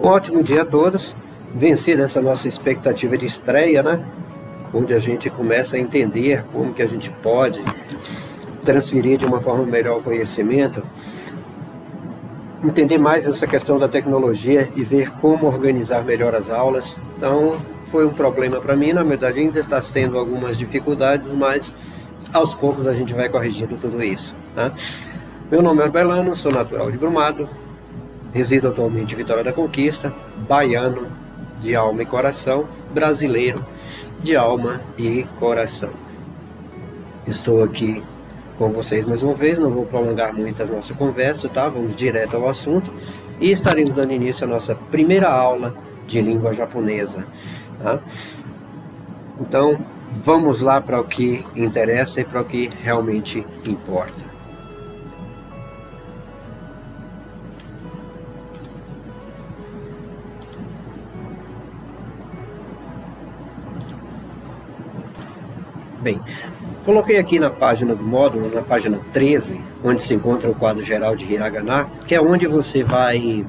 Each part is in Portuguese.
Um ótimo dia a todos. Vencida essa nossa expectativa de estreia, né? Onde a gente começa a entender como que a gente pode transferir de uma forma melhor o conhecimento, entender mais essa questão da tecnologia e ver como organizar melhor as aulas. Então, foi um problema para mim, na verdade ainda está tendo algumas dificuldades, mas aos poucos a gente vai corrigindo tudo isso, tá? Meu nome é Arbelano, sou natural de Brumado, resido atualmente em Vitória da Conquista, baiano de alma e coração, brasileiro de alma e coração. Estou aqui com vocês mais uma vez, não vou prolongar muito a nossa conversa, tá? Vamos direto ao assunto e estaremos dando início à nossa primeira aula de língua japonesa, tá? Então, vamos lá para o que interessa e para o que realmente importa. Bem, coloquei aqui na página do módulo, na página 13, onde se encontra o quadro geral de Hiragana, que é onde você vai...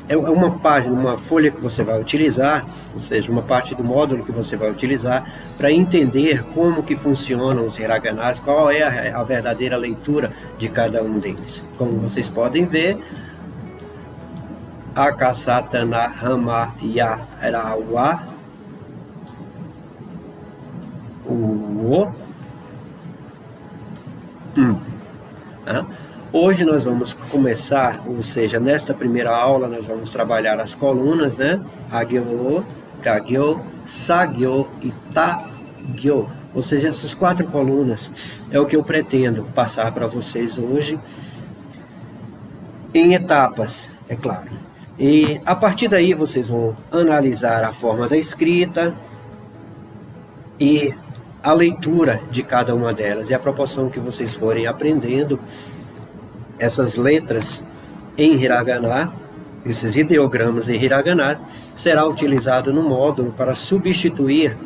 É uma página, uma folha que você vai utilizar, ou seja, uma parte do módulo que você vai utilizar para entender como que funcionam os hiraganas, qual é a verdadeira leitura de cada um deles. Como vocês podem ver, Akasatana Hama Yarawa, Hoje nós vamos começar, ou seja, nesta primeira aula nós vamos trabalhar as colunas, né? Agyo, Kagyo, Sagyo e Tagyo. Ou seja, essas 4 colunas é o que eu pretendo passar para vocês hoje, em etapas, é claro. E a partir daí vocês vão analisar a forma da escrita e a leitura de cada uma delas, e a proporção que vocês forem aprendendo essas letras em Hiragana, esses ideogramas em Hiragana, será utilizado no módulo para substituir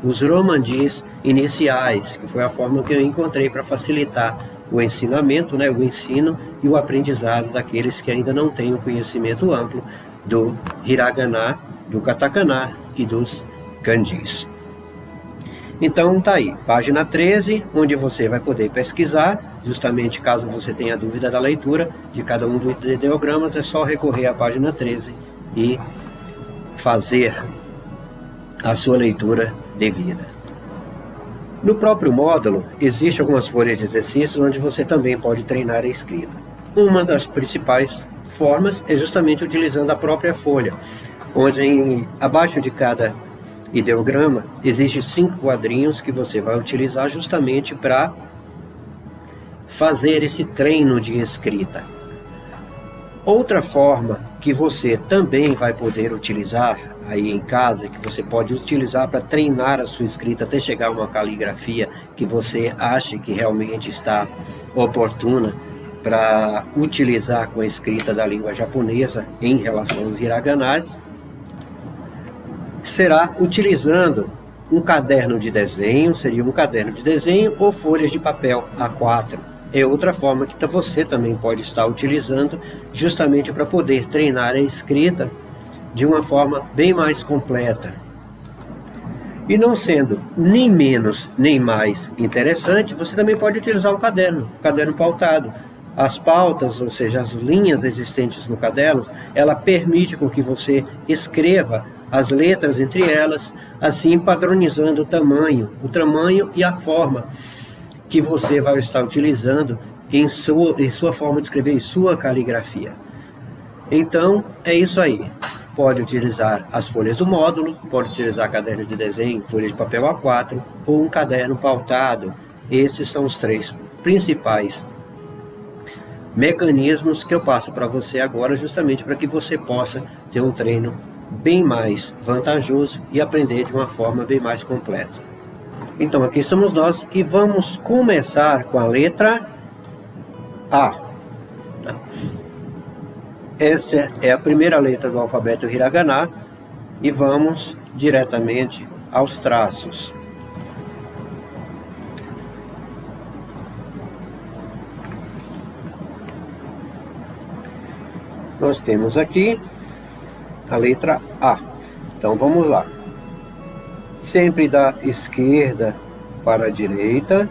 os romanjis iniciais, que foi a forma que eu encontrei para facilitar o ensinamento, né, o ensino e o aprendizado daqueles que ainda não têm o conhecimento amplo do Hiragana, do Katakana e dos kanjis. Então tá aí, página 13, onde você vai poder pesquisar, justamente caso você tenha dúvida da leitura de cada um dos ideogramas, é só recorrer à página 13 e fazer a sua leitura devida. No próprio módulo, existem algumas folhas de exercícios onde você também pode treinar a escrita. Uma das principais formas é justamente utilizando a própria folha, onde abaixo de cada ideograma, existem 5 quadrinhos que você vai utilizar justamente para fazer esse treino de escrita. Outra forma que você também vai poder utilizar aí em casa, que você pode utilizar para treinar a sua escrita até chegar a uma caligrafia que você ache que realmente está oportuna para utilizar com a escrita da língua japonesa em relação aos hiraganas, será utilizando um caderno de desenho, seria um caderno de desenho ou folhas de papel A4. É outra forma que você também pode estar utilizando justamente para poder treinar a escrita de uma forma bem mais completa. E não sendo nem menos nem mais interessante, você também pode utilizar o caderno pautado. As pautas, ou seja, as linhas existentes no caderno, ela permite com que você escreva as letras entre elas, assim padronizando o tamanho e a forma que você vai estar utilizando em sua forma de escrever, em sua caligrafia. Então, é isso aí. Pode utilizar as folhas do módulo, pode utilizar caderno de desenho, folha de papel A4 ou um caderno pautado. Esses são os 3 principais mecanismos que eu passo para você agora, justamente para que você possa ter um treino bem mais vantajoso e aprender de uma forma bem mais completa. Então aqui estamos nós e vamos começar com a letra A. Essa é a primeira letra do alfabeto hiragana e vamos diretamente aos traços. Nós temos aqui a letra A. Então vamos lá. Sempre da esquerda para a direita,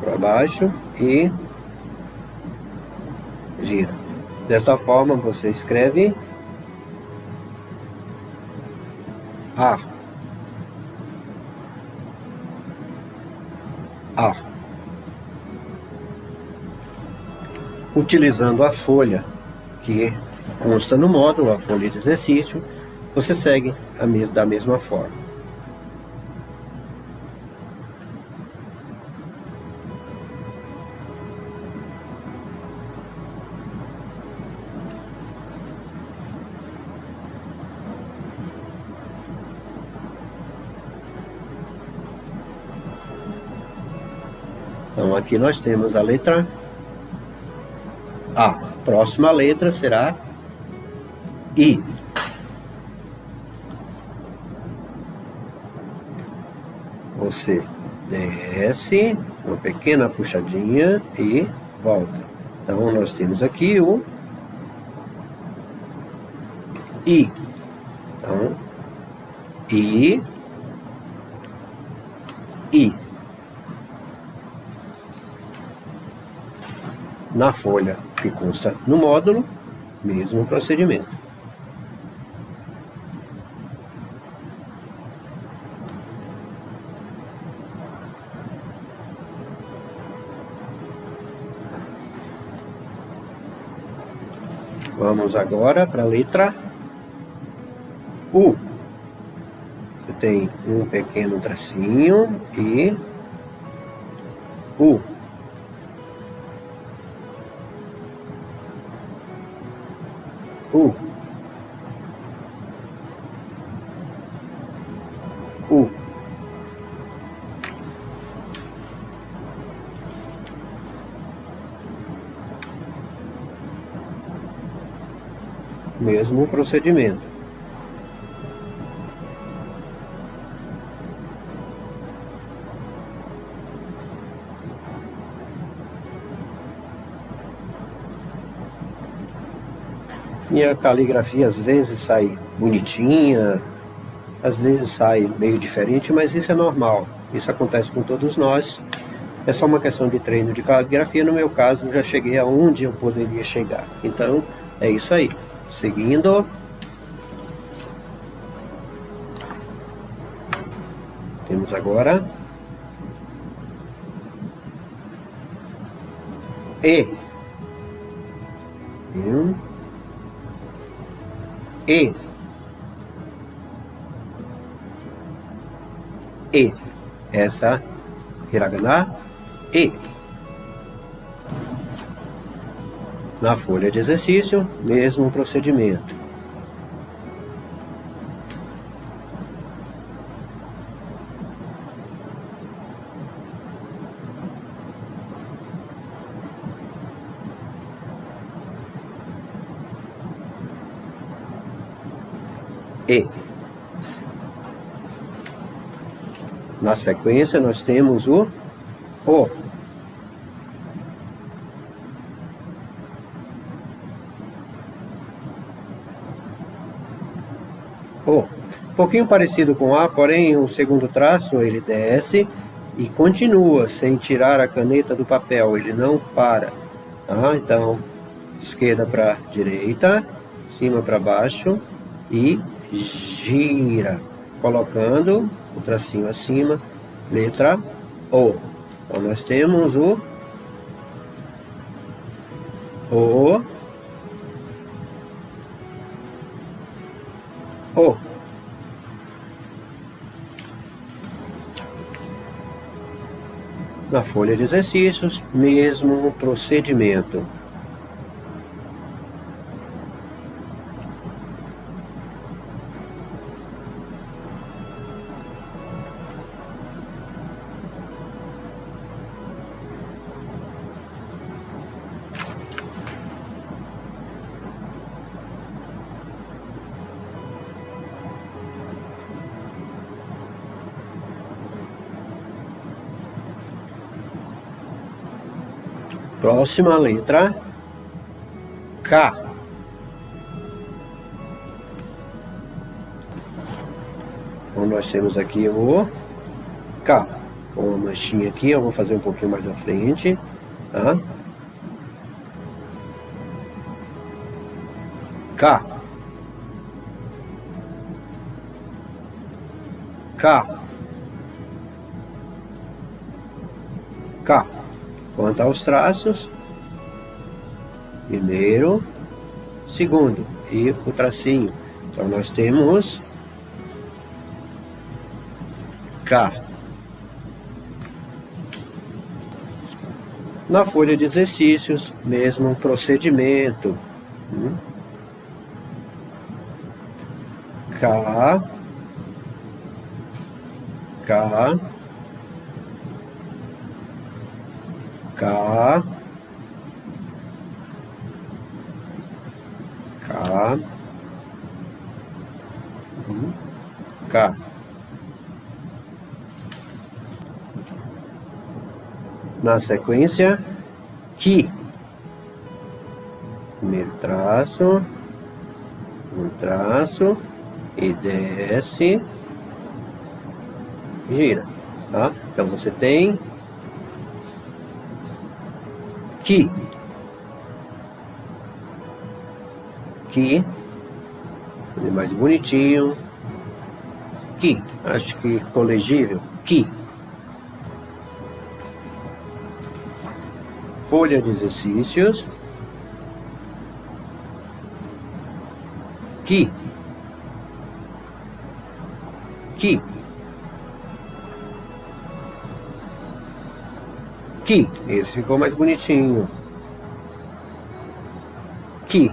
para baixo e gira. Desta forma você escreve A. A. Utilizando a folha que consta no módulo, a folha de exercício, você segue da mesma forma. Então aqui nós temos a letra A. Próxima letra será I. Você desce, uma pequena puxadinha e volta. Então nós temos aqui o I. Então, I. Na folha que consta no módulo, mesmo procedimento. Vamos agora para a letra U. Você tem um pequeno tracinho e U. U. U. Mesmo procedimento. Minha caligrafia às vezes sai bonitinha, às vezes sai meio diferente, mas isso é normal. Isso acontece com todos nós. É só uma questão de treino de caligrafia. No meu caso, já cheguei aonde eu poderia chegar. Então, é isso aí. Seguindo. Temos agora E. E. E. Essa hiragana E. Na folha de exercício, mesmo procedimento. E. Na sequência, nós temos o O. O. Um pouquinho parecido com A, porém o segundo traço ele desce e continua sem tirar a caneta do papel, ele não para. Tá? Então, esquerda para direita, cima para baixo e gira, colocando o tracinho acima, letra O. Então nós temos o O. O. Na folha de exercícios, mesmo procedimento. Próxima letra K. Então nós temos aqui o K. Com uma manchinha aqui, eu vou fazer um pouquinho mais à frente, tá? K. K. K. Quanto aos traços, primeiro, segundo e o tracinho. Então nós temos K. Na folha de exercícios, mesmo procedimento. K. K. K. K. K. Na sequência, que. Primeiro traço, um traço e desce, gira, tá? Então você tem que, mais bonitinho, que, acho que ficou legível, que. Folha de exercícios, que, esse ficou mais bonitinho, que.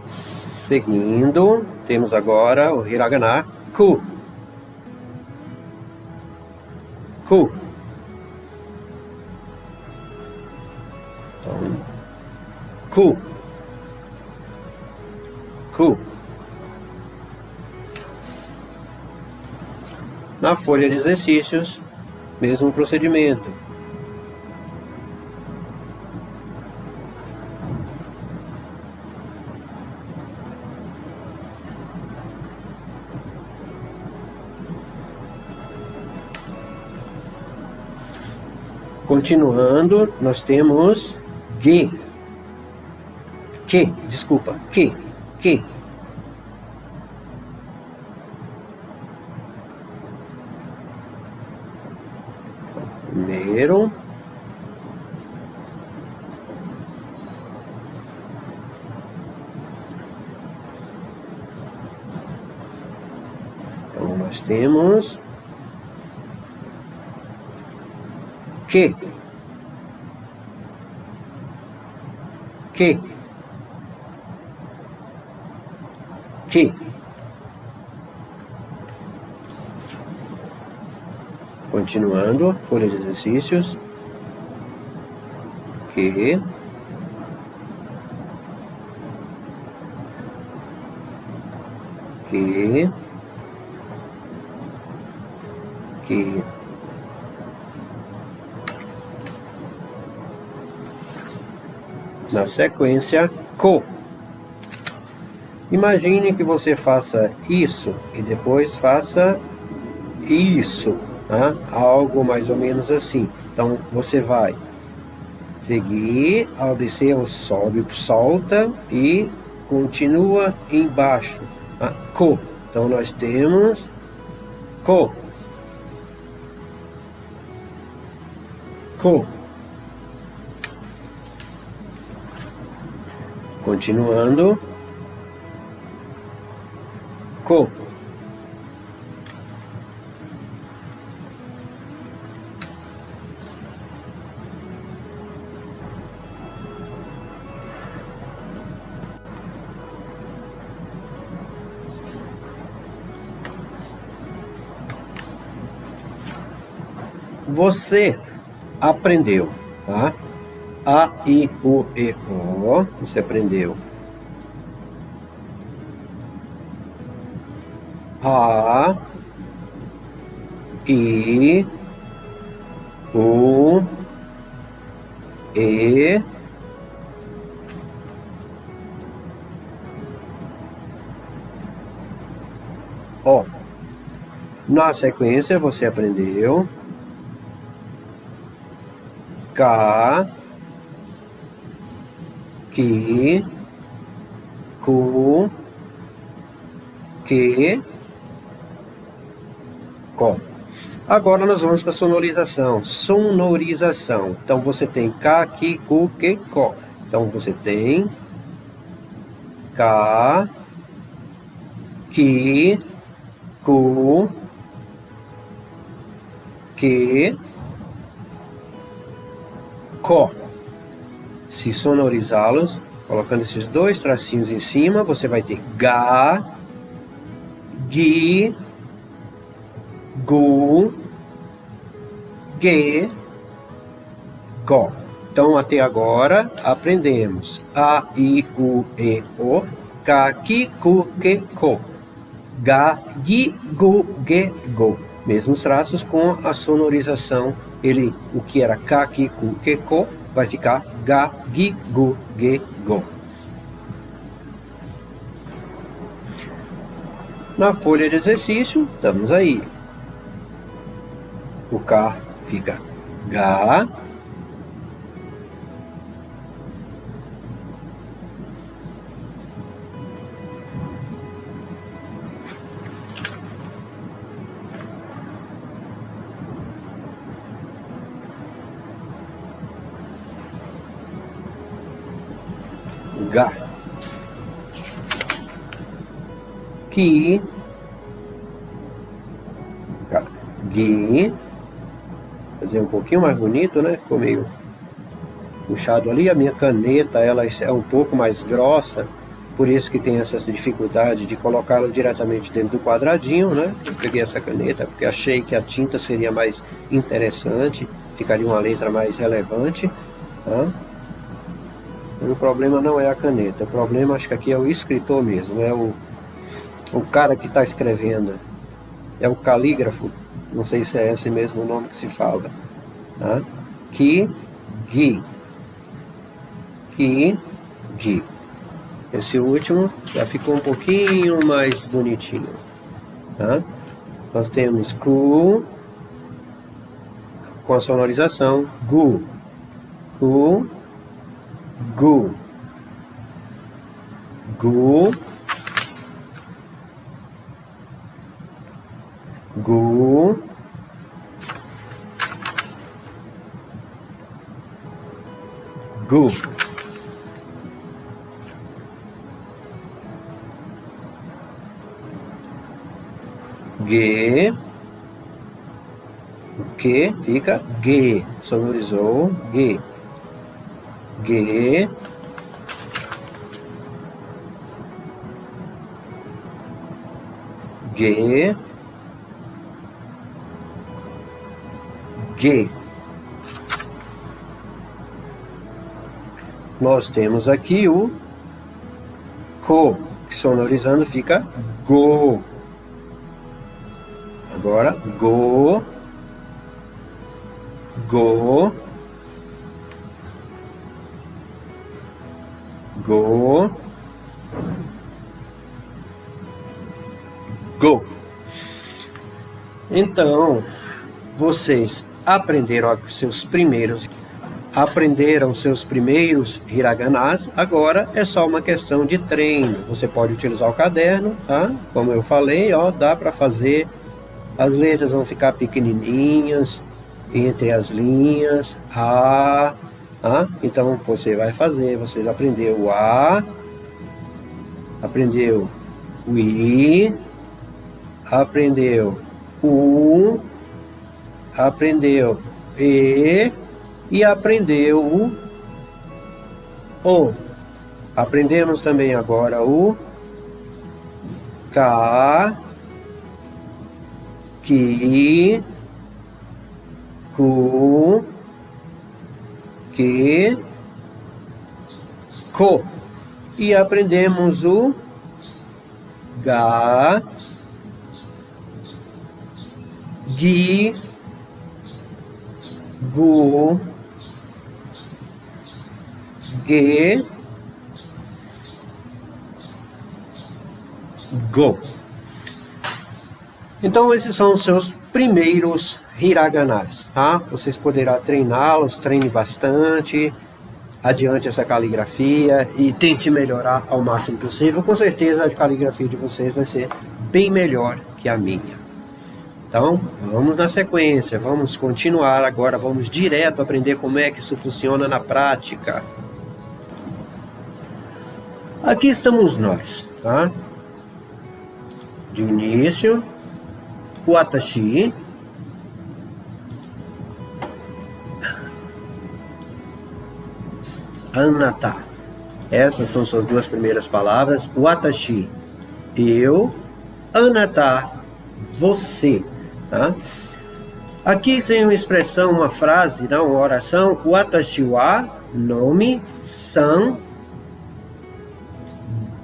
Seguindo, temos agora o hiragana, ku. Ku. Então, ku. Ku. Na folha de exercícios, mesmo procedimento. Continuando, nós temos que. Primeiro. Então nós temos que. Continuando, folha de exercícios, que. Na sequência, ko. Imagine que você faça isso e depois faça isso, tá? Algo mais ou menos assim. Então você vai seguir, ao descer sobe, solta e continua embaixo, tá? Ko. Então nós temos ko. Continuando, ko. Você aprendeu, tá? A, I, U, E, O. Você aprendeu A, I, U, E, Na sequência, você aprendeu K, Ki, Ku, Que, Ko. Agora nós vamos para a sonorização. Sonorização. Então você tem Ka, Ki, Ku, Que, Ko. Então você tem Ka, Ki, Ku, Que, Ko. Se sonorizá-los, colocando esses dois tracinhos em cima, você vai ter Ga, Gi, Gu, Ge, Go. Então, até agora, aprendemos A, I, U, E, O, Ka, Ki, Ku, Que, Ko. Ga, Gi, Gu, Ge, Go. Mesmos traços com a sonorização. O que era Ka, Ki, Ku, Que, Ko, vai ficar Ga, Gi, Gu, Ge, Go. Na folha de exercício, estamos aí. O K fica Ga, Ga, Ki, Gi, fazer um pouquinho mais bonito, né? Ficou meio puxado ali. A minha caneta, ela é um pouco mais grossa, por isso que tem essa dificuldade de colocá-la diretamente dentro do quadradinho, né? Eu peguei essa caneta porque achei que a tinta seria mais interessante, ficaria uma letra mais relevante, tá? Mas o problema não é a caneta, o problema acho que aqui é o escritor mesmo, é o cara que está escrevendo, é o calígrafo, não sei se é esse mesmo o nome que se fala, tá? Ki, Gi, Ki, Gi. Esse último já ficou um pouquinho mais bonitinho, tá? Nós temos Ku, com a sonorização, Gu, Ku, Gu, Gu, Gu, Gu. Ge, o que fica Ge, sonorizou Ge, Ge, Ge, Ge. Nós temos aqui o Ko, que sonorizando fica Go. Agora, Go, Go, Go, Go. Então, vocês aprenderam seus primeiros hiraganas, agora é só uma questão de treino. Você pode utilizar o caderno, tá? Como eu falei, ó, dá para fazer. As letras vão ficar pequenininhas entre as linhas. Então você vai fazer. Vocês aprendeu o A, aprendeu o I, aprendeu o, aprendeu E e aprendeu o. Aprendemos também agora o K, Ki, Ku, Que, Ko. E aprendemos o Ga, Gi, Gu, Ge, Go. Então, esses são os seus primeiros hiraganas, tá? Vocês poderão treiná-los, treine bastante, adiante essa caligrafia e tente melhorar ao máximo possível. Com certeza a caligrafia de vocês vai ser bem melhor que a minha. Então, vamos na sequência, vamos continuar agora, vamos direto aprender como é que isso funciona na prática. Aqui estamos nós, tá? De início, watashi, anata. Essas são suas duas primeiras palavras. Watashi, eu. Anata, você. Tá? Aqui tem uma expressão, uma frase, não, uma oração. Watashi wa nomi san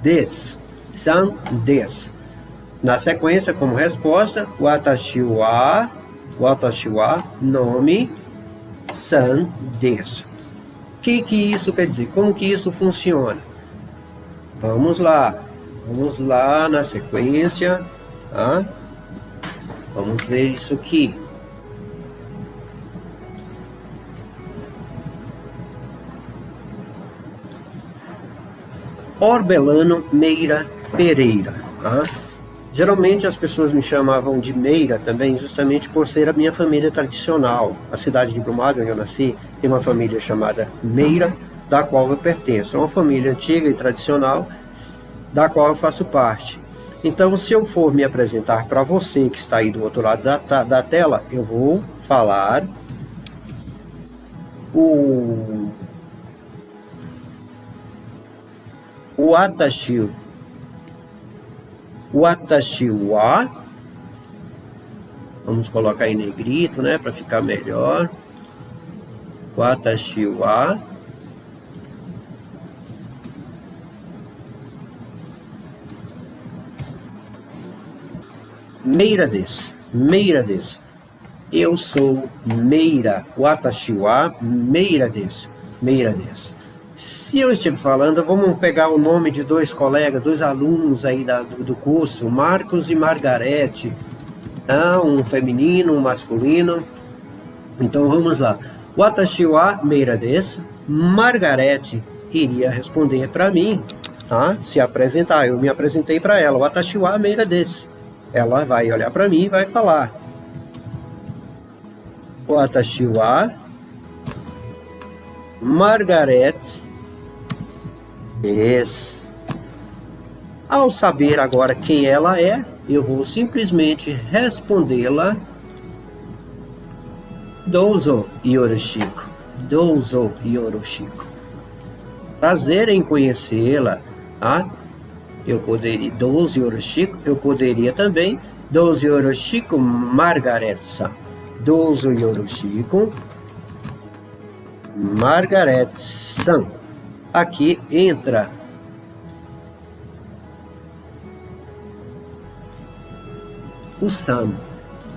desu. San desu. Na sequência, como resposta, watashi wa nomi san desu. O que isso quer dizer? Como que isso funciona? Vamos lá na sequência, tá? Vamos ver isso aqui. Orbelano Meira Pereira, tá? Geralmente as pessoas me chamavam de Meira também, justamente por ser a minha família tradicional. A cidade de Brumado, onde eu nasci, tem uma família chamada Meira, da qual eu pertenço. É uma família antiga e tradicional, da qual eu faço parte. Então, se eu for me apresentar para você que está aí do outro lado da tela, eu vou falar o Watashi wa, vamos colocar em negrito, né, para ficar melhor. Watashi wa Meira desu. Eu sou Meira. Watashi wa Meira desu. Se eu estiver falando, vamos pegar o nome de dois colegas, dois alunos aí do curso, Marcos e Margarete, tá? Um feminino, um masculino. Então vamos lá. Watashi wa Meira desu. Margarete iria responder para mim, tá? Se apresentar. Eu me apresentei para ela. Watashi wa Meira desu. Ela vai olhar para mim e vai falar. Watashi wa Margarete. Ao saber agora quem ela é, eu vou simplesmente respondê-la. Douzo yoroshiku. Prazer em conhecê-la, tá? Eu poderia, douzo yoroshiku, eu poderia também, douzo yoroshiku Margarete-san. Douzo yoroshiku Margarete-san. Aqui entra o san.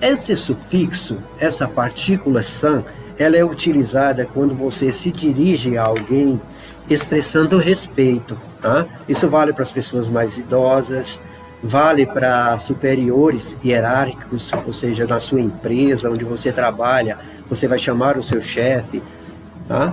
Esse sufixo, essa partícula san, ela é utilizada quando você se dirige a alguém expressando respeito, tá? Isso vale para as pessoas mais idosas, vale para superiores hierárquicos, ou seja, na sua empresa, onde você trabalha, você vai chamar o seu chefe, tá?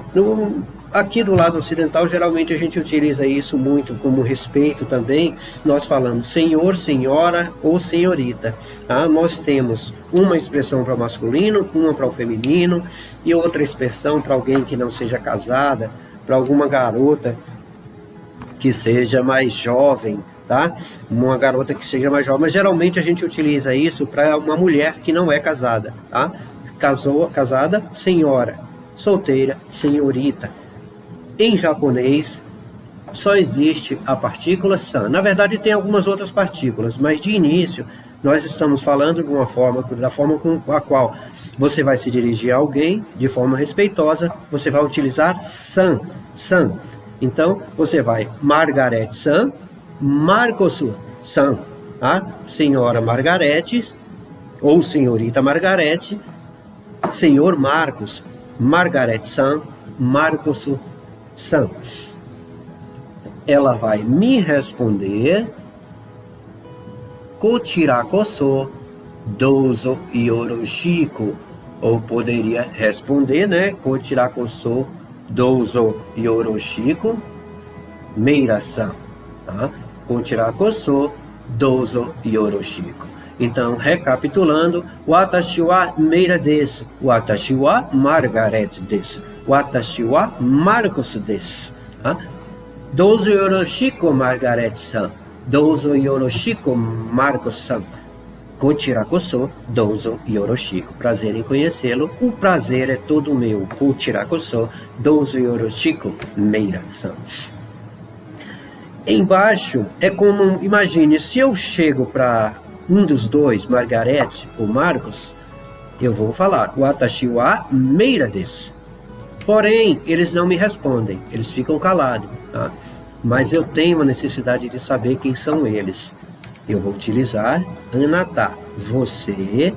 Aqui do lado ocidental, geralmente a gente utiliza isso muito como respeito também. Nós falamos senhor, senhora ou senhorita. Tá? Nós temos uma expressão para o masculino, uma para o feminino e outra expressão para alguém que não seja casada, para alguma garota que seja mais jovem, tá? Uma garota que seja mais jovem. Mas geralmente a gente utiliza isso para uma mulher que não é casada, tá? Casada, senhora. Solteira, senhorita. Em japonês, só existe a partícula san. Na verdade, tem algumas outras partículas, mas de início, nós estamos falando da forma com a qual você vai se dirigir a alguém, de forma respeitosa, você vai utilizar san. Então, você vai Margarete-san, Marcos-san, tá? Senhora Margarete, ou senhorita Margarete, senhor Marcos, Margarete-san, Marcos-san. Ela vai me responder Kochira koso douzo yoroshiku. Ou poderia responder, né? Kochirakoso douzo yoroshiku meira-san. Tá? Kochirakoso douzo yoroshiku. Então, recapitulando, watashi wa Meira desu, watashi wa Margaret desu, watashi wa Marcos desu. Tá? Douzo yoroshiku Margaret-san, douzo yoroshiku Marcos-san. Kochirakoso douzo yoroshiku. Prazer em conhecê-lo. O prazer é todo meu. Kochirakoso douzo yoroshiku Meira-san. Embaixo é como, imagine, se eu chego para um dos dois, Margarete ou Marcos, eu vou falar watashi wa Meira desu. Porém, eles não me respondem, eles ficam calados. Tá? Mas eu tenho a necessidade de saber quem são eles. Eu vou utilizar anata. Você,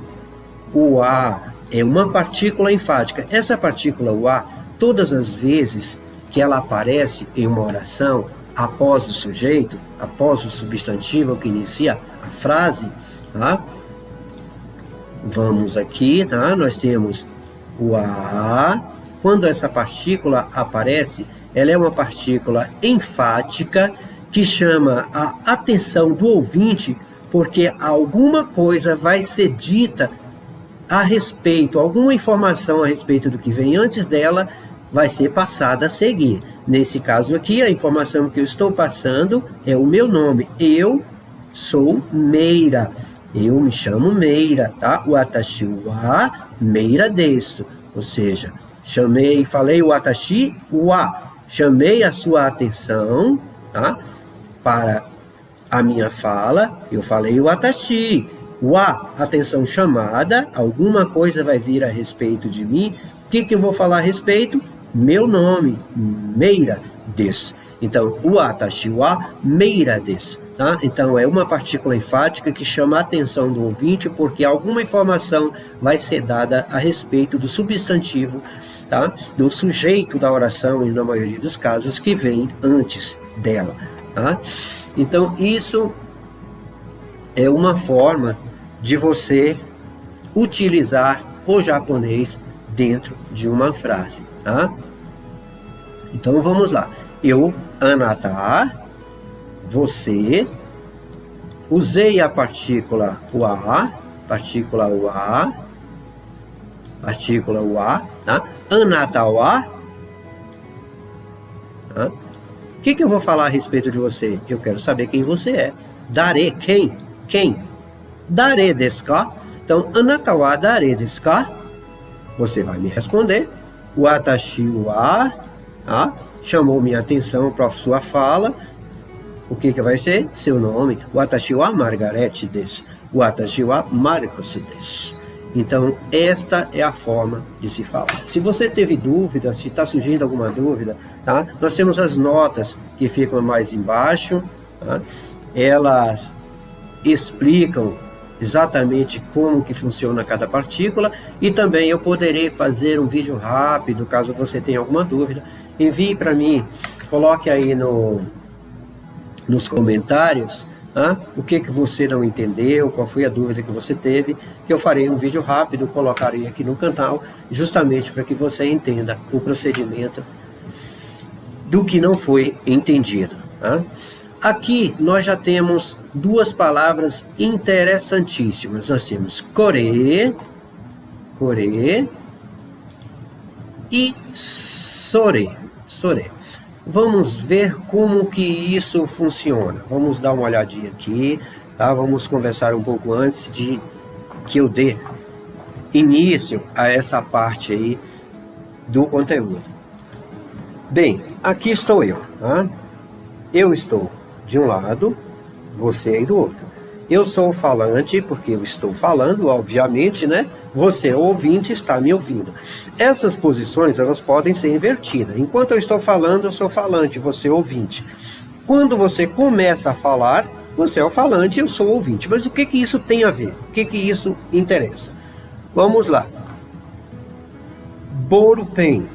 o a é uma partícula enfática. Essa partícula o a, todas as vezes que ela aparece em uma oração, após o sujeito, após o substantivo que inicia a frase, tá? Vamos aqui, tá? Nós temos o a. Quando essa partícula aparece, ela é uma partícula enfática que chama a atenção do ouvinte, porque alguma coisa vai ser dita a respeito, alguma informação a respeito do que vem antes dela vai ser passada a seguir. Nesse caso aqui, a informação que eu estou passando é o meu nome. Eu sou Meira. Eu me chamo Meira, tá? Watashi wa Meira desu. Ou seja, falei watashi wa. Chamei a sua atenção, tá? Para a minha fala, eu falei watashi. Wa, atenção chamada, alguma coisa vai vir a respeito de mim. O que eu vou falar a respeito? Meu nome, Meira desu. Então, watashi wa Meira desu. Tá? Então, é uma partícula enfática que chama a atenção do ouvinte porque alguma informação vai ser dada a respeito do substantivo, tá? Do sujeito da oração, e na maioria dos casos, que vem antes dela. Tá? Então, isso é uma forma de você utilizar o japonês dentro de uma frase. Tá? Então, vamos lá. Eu, anata, você, usei a partícula wa, tá? Anata wa, tá? O que eu vou falar a respeito de você? Eu quero saber quem você é. Dare, quem? Dare desu ka? Então, anata wa dare desu ka? Você vai me responder. Watashi wa, tá? Chamou minha atenção para sua fala. O que vai ser? Seu nome. Watashi wa Margaret desu. Watashi wa Marcos desu. Então, esta é a forma de se falar. Se você teve dúvida, se está surgindo alguma dúvida, tá? Nós temos as notas que ficam mais embaixo. Tá? Elas explicam exatamente como que funciona cada partícula. E também eu poderei fazer um vídeo rápido, caso você tenha alguma dúvida. Envie para mim, coloque aí nos comentários, o que você não entendeu, qual foi a dúvida que você teve, que eu farei um vídeo rápido, colocarei aqui no canal, justamente para que você entenda o procedimento do que não foi entendido. Tá? Aqui nós já temos duas palavras interessantíssimas. Nós temos kore e sore. Vamos ver como que isso funciona. Vamos dar uma olhadinha aqui, tá? Vamos conversar um pouco antes de que eu dê início a essa parte aí do conteúdo. Bem, aqui estou eu, tá? Eu estou de um lado, você aí do outro. Eu sou o falante, porque eu estou falando, obviamente, né? Você, o ouvinte, está me ouvindo. Essas posições, elas podem ser invertidas. Enquanto eu estou falando, eu sou falante, você é ouvinte. Quando você começa a falar, você é o falante e eu sou o ouvinte. Mas o que isso tem a ver? O que isso interessa? Vamos lá. Borupen.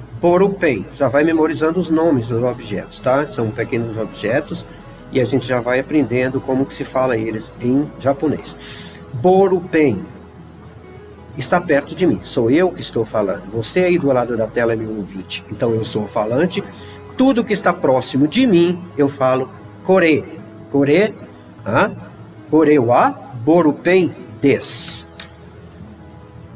Já vai memorizando os nomes dos objetos, tá? São pequenos objetos e a gente já vai aprendendo como que se fala eles em japonês. Borupen. está perto de mim. Sou eu que estou falando. Você aí do lado da tela é meu ouvinte. Então eu sou o falante. Tudo que está próximo de mim, eu falo kore. Kore, kore wa borupen desu.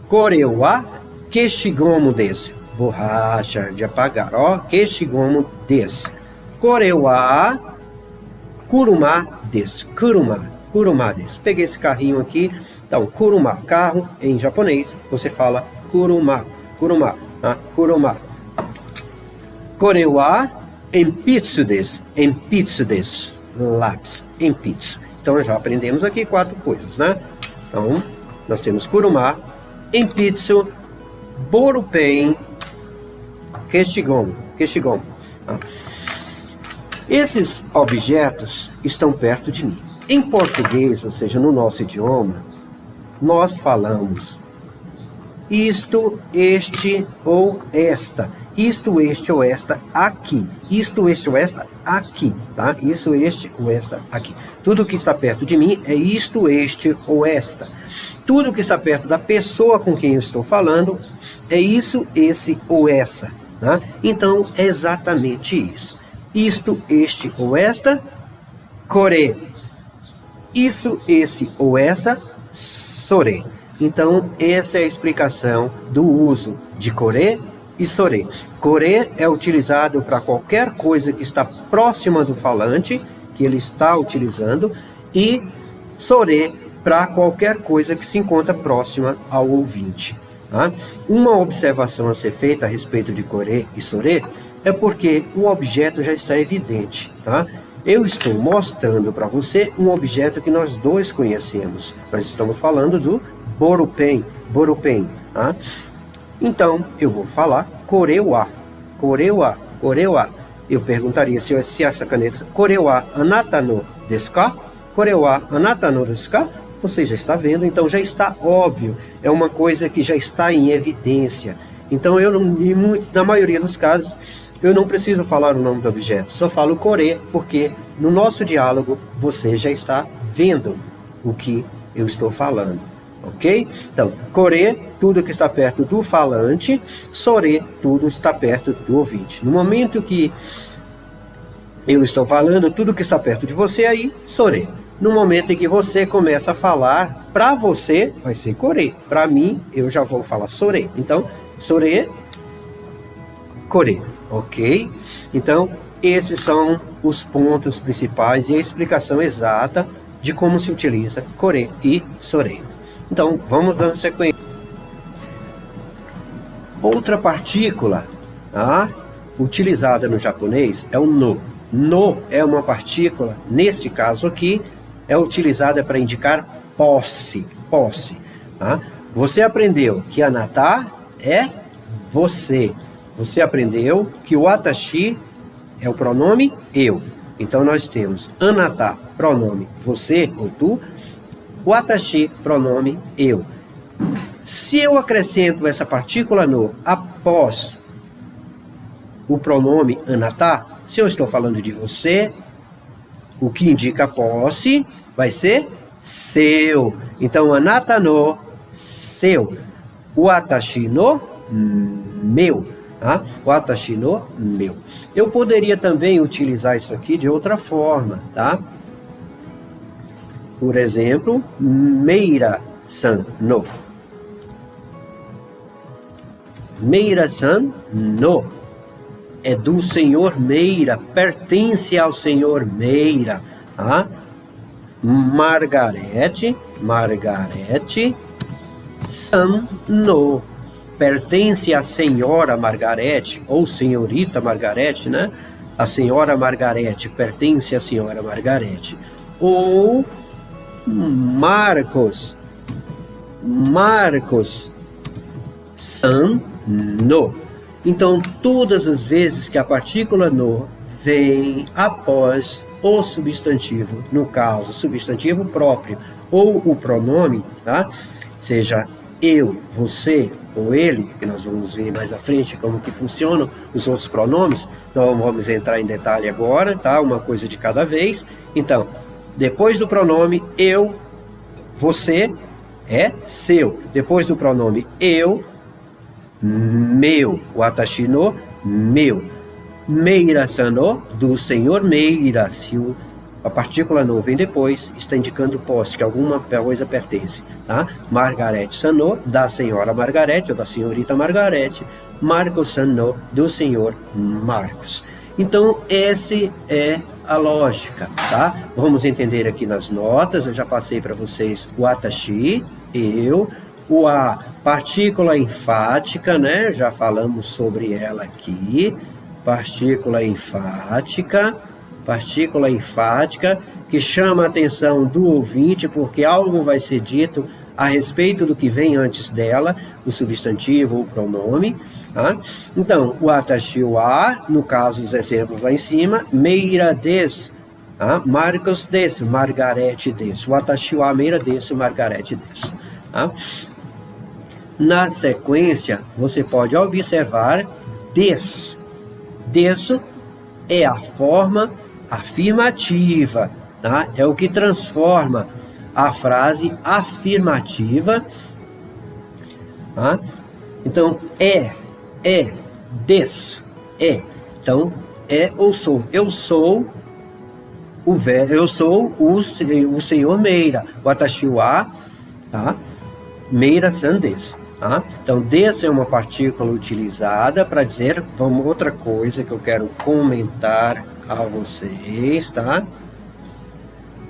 Kore wa keshigomu desu. Borracha de apagar, ó. Keshigomu desu. Kore wa kuruma desu. Kuruma desu. Peguei esse carrinho aqui. Então, kuruma, carro, em japonês, você fala kuruma. Kuruma. Kore wa enpitsu desu. Enpitsu desu. Lápis. Enpitsu. Então, já aprendemos aqui 4 coisas, né? Então, nós temos kuruma, enpitsu, borupen, keshigomu. Esses objetos estão perto de mim. Em português, ou seja, no nosso idioma, nós falamos isto, este ou esta. Isto, este ou esta aqui. Isto, este ou esta aqui, tá? Isso, este ou esta aqui. Tudo que está perto de mim é isto, este ou esta. Tudo que está perto da pessoa com quem eu estou falando é isso, esse ou essa, tá? Então, é exatamente isso. Isto, este ou esta, kore. Isso, esse ou essa, sore. Então, essa é a explicação do uso de kore e sore. Kore é utilizado para qualquer coisa que está próxima do falante, que ele está utilizando, e sore para qualquer coisa que se encontra próxima ao ouvinte. Tá? Uma observação a ser feita a respeito de kore e sore é porque o objeto já está evidente, tá? Eu estou mostrando para você um objeto que nós dois conhecemos. Nós estamos falando do borupen, tá? Então, eu vou falar kore wa. Eu perguntaria se essa caneta, kore wa anata no desu ka? Kore wa anata no desu ka? Você já está vendo, então já está óbvio. É uma coisa que já está em evidência. Então, na maioria dos casos, eu não preciso falar o nome do objeto, só falo kore, porque no nosso diálogo você já está vendo o que eu estou falando, ok? Então, kore, tudo que está perto do falante, sore, tudo está perto do ouvinte. No momento que eu estou falando, tudo que está perto de você aí, sore. No momento em que você começa a falar, para você, vai ser kore. Para mim, eu já vou falar sore. Então, sore, kore. Ok? Então, esses são os pontos principais e a explicação exata de como se utiliza kore e sore. Então, vamos dando sequência. Outra partícula utilizada no japonês é o no. No é uma partícula, neste caso aqui, é utilizada para indicar posse. Tá? Você aprendeu que anata é você. Você aprendeu que o watashi é o pronome eu. Então, nós temos anata, pronome você ou tu, watashi, pronome eu. Se eu acrescento essa partícula no após o pronome anata, se eu estou falando de você, o que indica posse vai ser seu. Então, anata no seu, watashi no meu. Watashi no meu. Eu poderia também utilizar isso aqui de outra forma, tá? Por exemplo, Meira-san no. Meira-san no. É do senhor Meira, pertence ao senhor Meira. Tá? Margarete san no. Pertence à senhora Margarete, ou senhorita Margarete, né? A senhora Margarete pertence à senhora Margarete. Ou Marcos san no. Então, todas as vezes que a partícula no vem após o substantivo, no caso, substantivo próprio, ou o pronome, tá? Seja eu, você ou ele, que nós vamos ver mais à frente como que funcionam os outros pronomes, não vamos entrar em detalhe agora, tá? Uma coisa de cada vez. Então, depois do pronome eu, você, é seu. Depois do pronome eu, meu. Watashi no, meu. Meira-san no, do senhor Meira. Se a partícula no vem depois, está indicando posse, que alguma coisa pertence. Tá? Margarete-san no, da senhora Margarete, ou da senhorita Margarete. Marcos-san no, do senhor Marcos. Então, essa é a lógica, tá? Vamos entender aqui nas notas, eu já passei para vocês o watashi, eu, o a, partícula enfática, né? Já falamos sobre ela aqui, partícula enfática, que chama a atenção do ouvinte, porque algo vai ser dito a respeito do que vem antes dela, o substantivo ou o pronome. Tá? Então, o watashi wa, no caso, os exemplos lá em cima, Meira desu, tá? Marcos desu, Margarete desu, watashi wa Meira desu, Margarete desu. Tá? Na sequência, você pode observar desu. Desu é a forma afirmativa, tá? É o que transforma a frase afirmativa, tá? Então, desu, então, ou sou. Eu sou o senhor Meira, watashi wa, tá? Meira-san desu, tá? Então, desu é uma partícula utilizada para dizer, outra coisa que eu quero comentar a vocês, tá?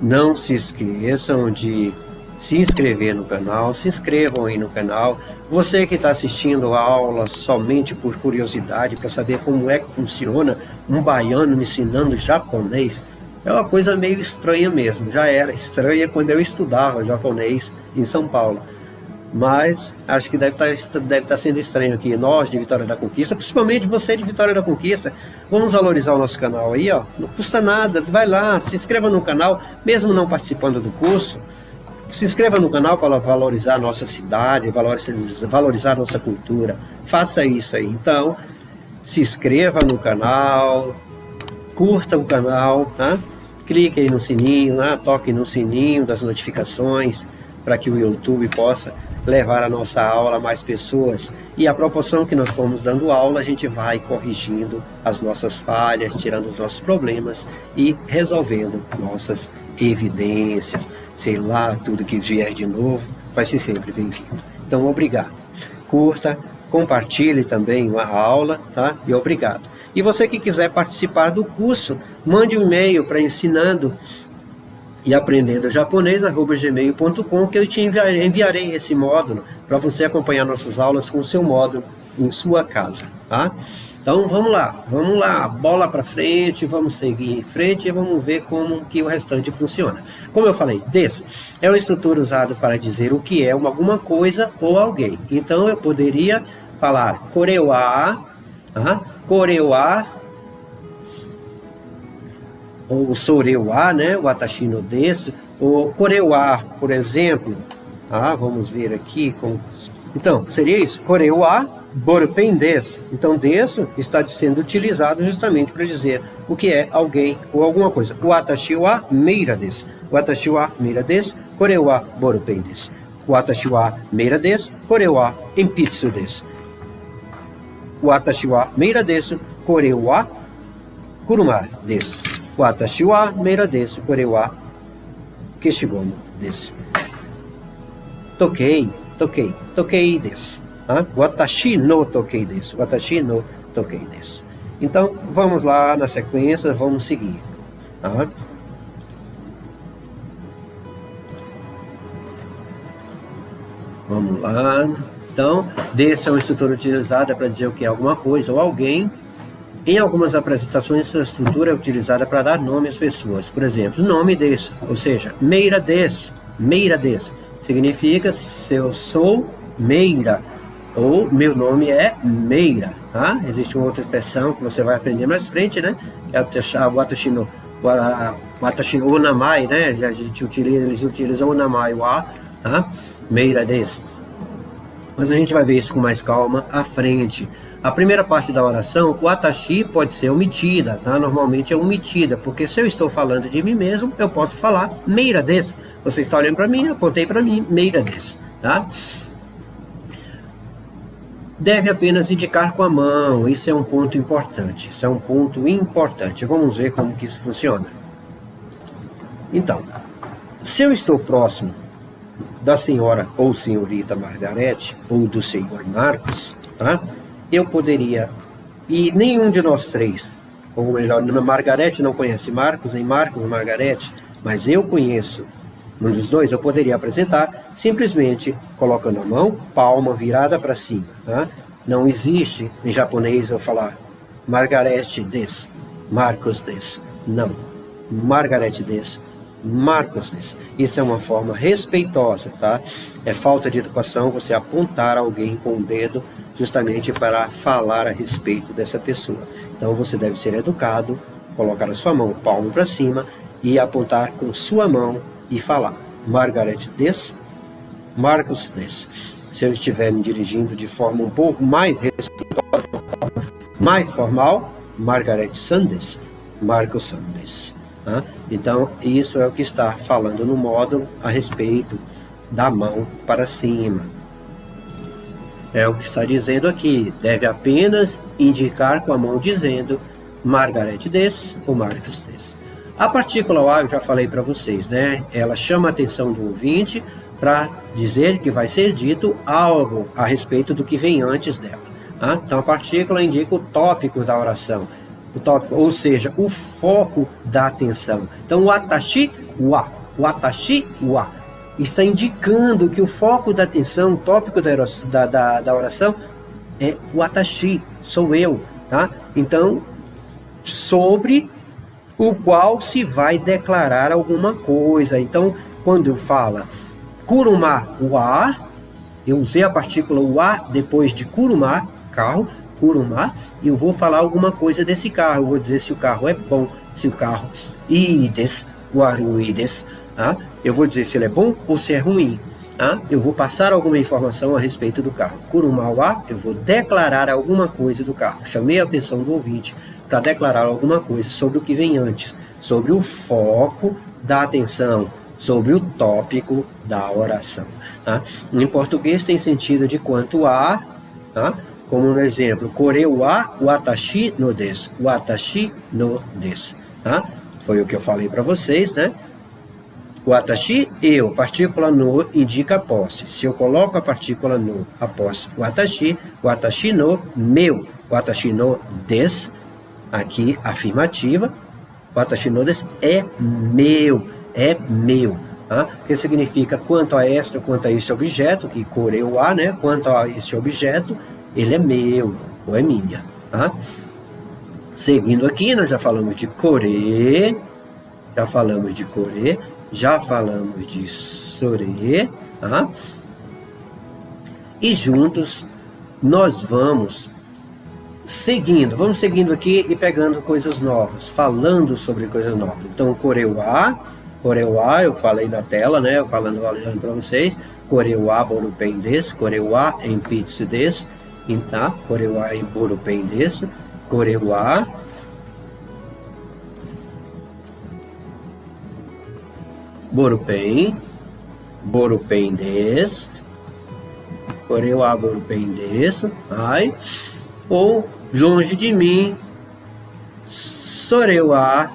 Não se esqueçam de se inscrever no canal, se inscrevam aí no canal. Você que está assistindo a aula somente por curiosidade, para saber como é que funciona um baiano me ensinando japonês, é uma coisa meio estranha mesmo. Já era estranha quando eu estudava japonês em São Paulo. Mas acho que deve estar sendo estranho aqui, nós de Vitória da Conquista, principalmente você de Vitória da Conquista. Vamos valorizar o nosso canal aí, ó. Não custa nada, vai lá, se inscreva no canal, mesmo não participando do curso. Se inscreva no canal para valorizar a nossa cidade, valorizar a nossa cultura. Faça isso aí. Então, se inscreva no canal, curta o canal, tá? Clique aí no sininho, tá? Toque no sininho das notificações, para que o YouTube possa levar a nossa aula a mais pessoas. E à proporção que nós formos dando aula, a gente vai corrigindo as nossas falhas, tirando os nossos problemas e resolvendo nossas evidências. Sei lá, tudo que vier de novo vai ser sempre bem-vindo. Então, obrigado. Curta, compartilhe também a aula, tá? E obrigado. E você que quiser participar do curso, mande um e-mail para ensinando e aprendendo japonês, @gmail.com, que eu te enviarei esse módulo para você acompanhar nossas aulas com o seu módulo em sua casa, tá? Então vamos lá, bola para frente, vamos seguir em frente e vamos ver como que o restante funciona. Como eu falei, desu é uma estrutura usada para dizer o que é alguma coisa ou alguém. Então eu poderia falar kore wa, ou sore wa, né, watashi no desu, ou kore wa, por exemplo, vamos ver aqui como... Então, seria isso, kore wa borupen desu. Então, desu está sendo utilizado justamente para dizer o que é alguém ou alguma coisa. Watashi wa meira desu, watashi wa meira desu, kore wa borupen desu, watashi wa meira desu, kore wa enpitsu desu, watashi wa meira desu, kore wa kuruma desu, watashi wa meira desu, kore wa keshigomu desu. Tokei desu. Watashi no tokei desu. Watashi no tokei desu. Então, vamos lá na sequência, vamos seguir. Vamos lá. Então, desu é uma estrutura utilizada para dizer o que é alguma coisa ou alguém. Em algumas apresentações, essa estrutura é utilizada para dar nome às pessoas. Por exemplo, nome desu, ou seja, Meira desu. Meira desu significa se eu sou Meira, ou meu nome é Meira, tá? Existe uma outra expressão que você vai aprender mais frente, né? Que é a watashi no onamai, né? Eles utilizam o onamai wa, tá? Meira desu. Mas a gente vai ver isso com mais calma à frente. A primeira parte da oração, o atashi pode ser omitida, tá? Normalmente é omitida, porque se eu estou falando de mim mesmo, eu posso falar meira des. Você está olhando para mim, apontei para mim, meira des, tá? Deve apenas indicar com a mão, isso é um ponto importante, isso é um ponto importante. Vamos ver como que isso funciona. Então, se eu estou próximo da senhora ou senhorita Margarete, ou do senhor Marcos, tá? Eu poderia, e nenhum de nós três, ou melhor, Margarete não conhece Marcos, nem Marcos Margarete, mas eu conheço um dos dois, eu poderia apresentar simplesmente colocando a mão, palma virada para cima, tá? Não existe em japonês eu falar Margarete des, Marcos des, não, Margarete des, Marcos des. Isso é uma forma respeitosa, tá? É falta de educação você apontar alguém com o dedo justamente para falar a respeito dessa pessoa. Então você deve ser educado, colocar a sua mão palmo para cima e apontar com sua mão e falar Margarete des, Marcos des. Se eu estiver me dirigindo de forma um pouco mais respeitosa, mais formal, Margarete Sandes, Marcos Sandes. Tá? Então, isso é o que está falando no módulo a respeito da mão para cima. É o que está dizendo aqui. Deve apenas indicar com a mão dizendo Margarete des ou Marcos des. A partícula A, eu já falei para vocês, né? Ela chama a atenção do ouvinte para dizer que vai ser dito algo a respeito do que vem antes dela. Tá? Então, a partícula indica o tópico da oração. O tópico, ou seja, o foco da atenção. Então, o atashi wa, está indicando que o foco da atenção, o tópico da oração é o atashi, sou eu, tá? Então, sobre o qual se vai declarar alguma coisa. Então, quando fala kuruma wa, eu usei a partícula wa depois de kuruma, carro, kuruma, e eu vou falar alguma coisa desse carro. Eu vou dizer se o carro é bom, se o carro ides, waruides, tá? Eu vou dizer se ele é bom ou se é ruim. Tá? Eu vou passar alguma informação a respeito do carro. Kuruma wa, eu vou declarar alguma coisa do carro. Chamei a atenção do ouvinte para declarar alguma coisa sobre o que vem antes, sobre o foco da atenção, sobre o tópico da oração. Tá? Em português tem sentido de quanto a, tá? Como no exemplo, kore wa watashi no desu, watashi no desu. Tá? Foi o que eu falei para vocês, né? Watashi, eu, partícula no indica posse. Se eu coloco a partícula no após watashi no, meu, watashi no des, aqui afirmativa, watashi no des é meu, tá? Que significa quanto a esse objeto, que coreu a, né? Quanto a esse objeto, ele é meu, ou é minha, tá? Seguindo aqui, nós já falamos de kore, já falamos de sore, tá? E juntos nós vamos seguindo aqui e pegando coisas novas, falando sobre coisas novas. Então, koreuá, eu falei na tela, né? Olhando para vocês. Koreuá borupen desu, koreuá em pitsu desu, tá? Koreuá em borupen desu, koreuá borupen desu, koreuá borupen desu, ai, ou longe de mim, soreuá,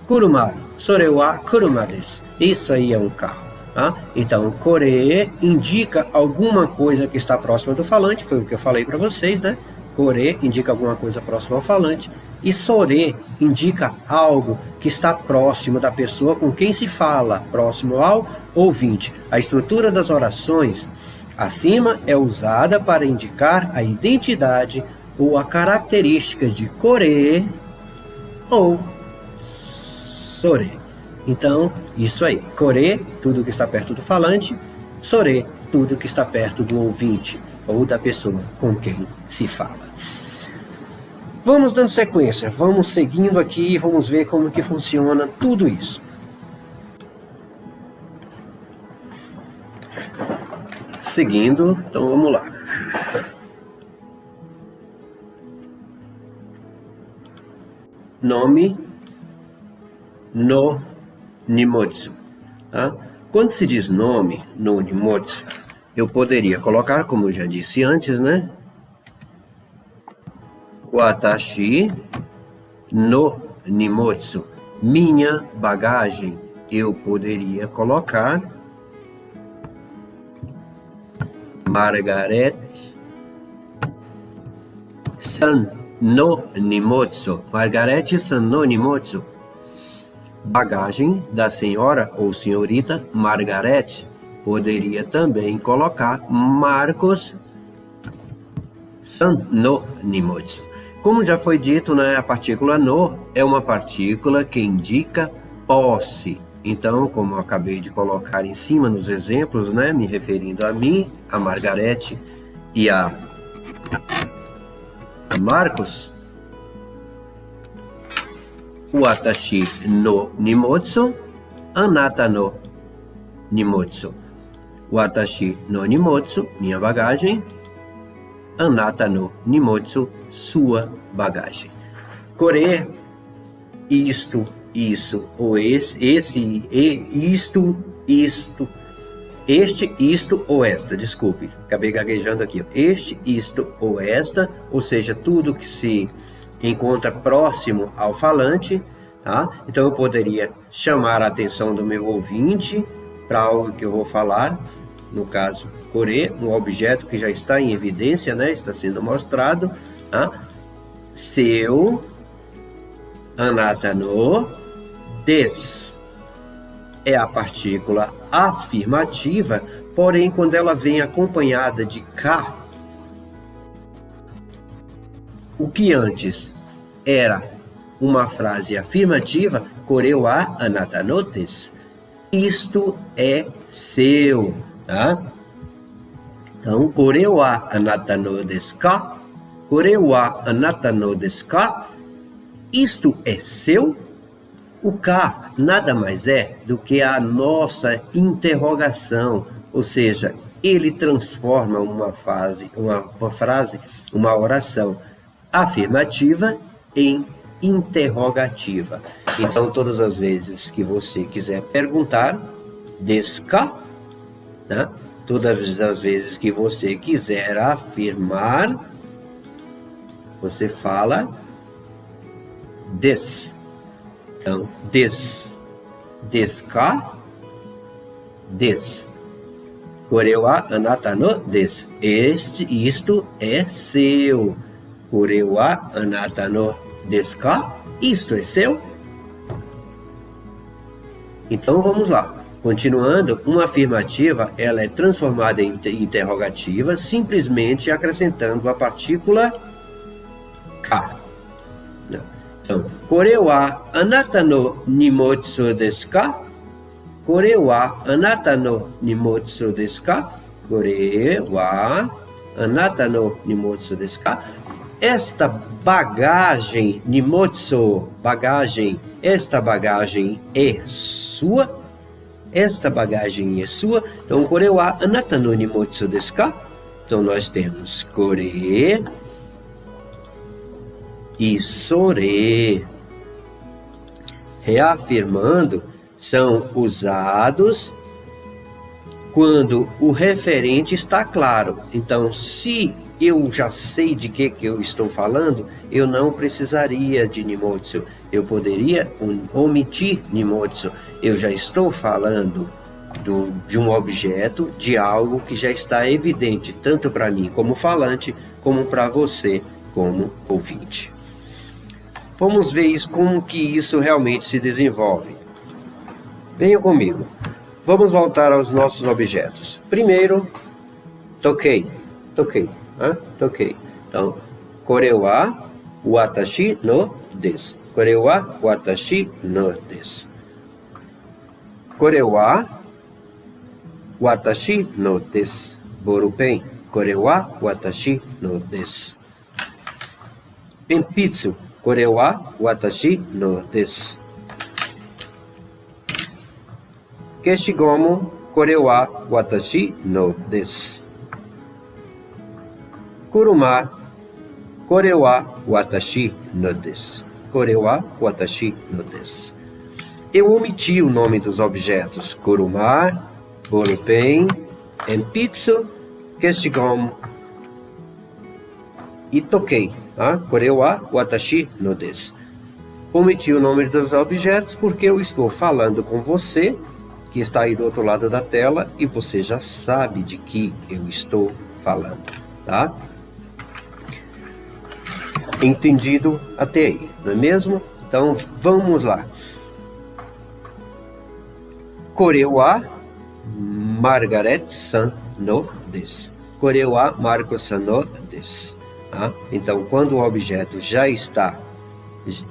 kuruma desu. Isso aí é um carro, tá? Então, kore indica alguma coisa que está próxima do falante, foi o que eu falei para vocês, né? Kore indica alguma coisa próxima ao falante, e sore indica algo que está próximo da pessoa com quem se fala, próximo ao ouvinte. A estrutura das orações acima é usada para indicar a identidade ou a característica de kore ou sore. Então, isso aí. Kore, tudo que está perto do falante. Sore, tudo que está perto do ouvinte ou da pessoa com quem se fala. Vamos dando sequência, vamos seguindo aqui e vamos ver como que funciona tudo isso. Seguindo, então vamos lá. nome no nimotsu. Tá? Quando se diz nome no nimotsu, eu poderia colocar, como eu já disse antes, né? Watashi no nimotsu. Minha bagagem. Eu poderia colocar Margaret san no nimotsu. Margaret san no nimotsu. Bagagem da senhora ou senhorita Margaret. Poderia também colocar Marcos san no nimotsu. Como já foi dito, né, a partícula no é uma partícula que indica posse. Então, como eu acabei de colocar em cima nos exemplos, né, me referindo a mim, a Margarete e a Marcos, Watashi no nimotsu, anata no nimotsu. Watashi no nimotsu, minha bagagem. Anata no nimotsu, sua bagagem. Kore, isto, isso, ou esse, isto, este, isto ou esta, desculpe, acabei gaguejando aqui. Este, isto ou esta, ou seja, tudo que se encontra próximo ao falante, tá? Então eu poderia chamar a atenção do meu ouvinte para algo que eu vou falar, no caso, kore, um objeto que já está em evidência, né? Está sendo mostrado, tá? Seu, anata no, des. É a partícula afirmativa, porém, quando ela vem acompanhada de ka, o que antes era uma frase afirmativa, kore wa anata no desu. Isto é seu, tá? Então, kore wa anata no desu ka? Kore wa anata no desu ka? Isto é seu? O ka nada mais é do que a nossa interrogação, ou seja, ele transforma uma frase, uma oração afirmativa em interrogativa. Então, todas as vezes que você quiser perguntar, desu ka? Né? Todas as vezes que você quiser afirmar, você fala des. Então, desu ka? Des. Kore wa anata no desu. Isto é seu. Kore wa anata no desu ka? Isto é seu? Então, vamos lá. Continuando, uma afirmativa, ela é transformada em interrogativa, simplesmente acrescentando a partícula ka. Então, kore wa anata no nimotsu desu ka? Kore wa anata no nimotsu desu ka? Kore wa anata no nimotsu desu ka? Esta bagagem, nimotsu, bagagem, esta bagagem é sua? Esta bagagem é sua? Então, kore wa anata no nimotsu desu ka? Então, nós temos kore e sore. Reafirmando, são usados quando o referente está claro. Então, se eu já sei de que eu estou falando, eu não precisaria de nimotsu. Eu poderia omitir nimotsu. Eu já estou falando de um objeto, de algo que já está evidente, tanto para mim como falante, como para você como ouvinte. Vamos ver como que isso realmente se desenvolve. Venham comigo. Vamos voltar aos nossos objetos. Primeiro, toquei. Toquei. Então, kore wa watashi no desu. Kore wa watashi no desu. Kore wa watashi no desu. Borupen. Kore wa watashi no desu. Enpitsu. Kore wa watashi no desu. Keshigomu. Kore wa watashi no desu. Kuruma. Kore wa watashi no desu. Kore wa watashi no desu. Eu omiti o nome dos objetos kuruma, ballpen, enpitsu, keshigon e toquei. Kore wa watashi no desu. Omiti o nome dos objetos porque eu estou falando com você, que está aí do outro lado da tela, e você já sabe de que eu estou falando, tá? Entendido até aí, não é mesmo? Então, vamos lá. Kore wa Margaret-san no desu. Kore wa Marco-san no desu. Então, quando o objeto já está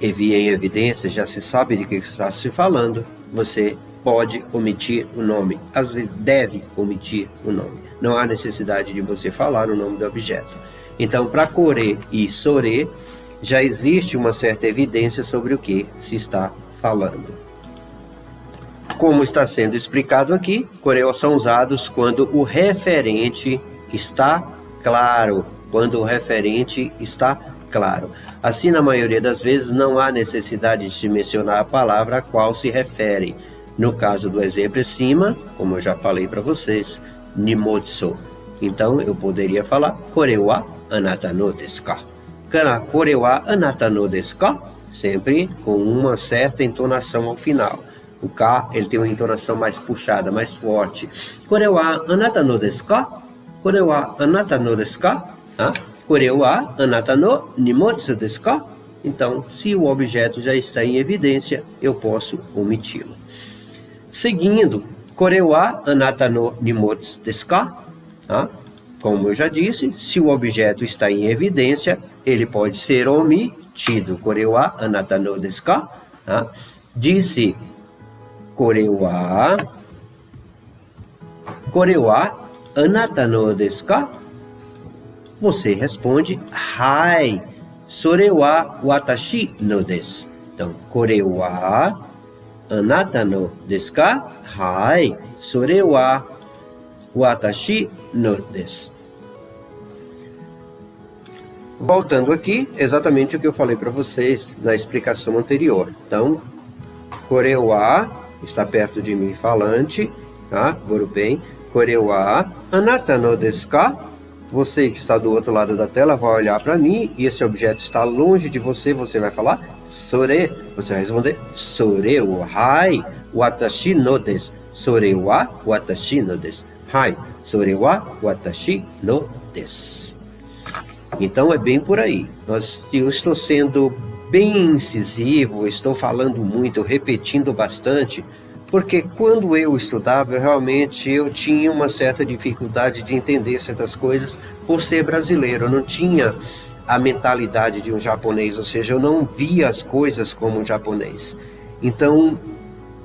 em evidência, já se sabe de que está se falando, você pode omitir o nome. Às vezes deve omitir o nome. Não há necessidade de você falar o nome do objeto. Então, para Kore e Sore, já existe uma certa evidência sobre o que se está falando. Como está sendo explicado aqui, Kore são usados quando o referente está claro. Quando o referente está claro. Assim, na maioria das vezes, não há necessidade de se mencionar a palavra a qual se refere. No caso do exemplo acima, como eu já falei para vocês, nimotsu. Então, eu poderia falar Kore wa anata no desu ka? Kore wa anata no desu ka? Sempre com uma certa entonação ao final. O ka, ele tem uma entonação mais puxada, mais forte. Kore wa anata no desu ka? Kore wa anata no desu ka? Kore wa anata no nimotsu desu ka? Então, se o objeto já está em evidência, eu posso omiti-lo. Seguindo, Kore wa anata no nimotsu desu ka? Como eu já disse, se o objeto está em evidência, ele pode ser omitido. Kore wa anata no desu ka? Disse Kore wa anata no desu ka? Você responde hai. Sore wa watashi no desu. Então, Kore wa anata no desu ka? Hai. Sore wa watashi no desu. Voltando aqui, exatamente o que eu falei para vocês na explicação anterior. Então, Kore wa está perto de mim falante, bem. Kore wa anata no desu ka? Você que está do outro lado da tela vai olhar para mim e esse objeto está longe de você, você vai falar sore. Você vai responder sore wa hai watashi no desu. Sore wa watashi no desu. Hai, sore wa watashi no desu. Então é bem por aí. Eu estou sendo bem incisivo, estou falando muito, repetindo bastante, porque quando eu estudava, eu tinha uma certa dificuldade de entender certas coisas por ser brasileiro. Eu não tinha a mentalidade de um japonês, ou seja, eu não via as coisas como um japonês. Então,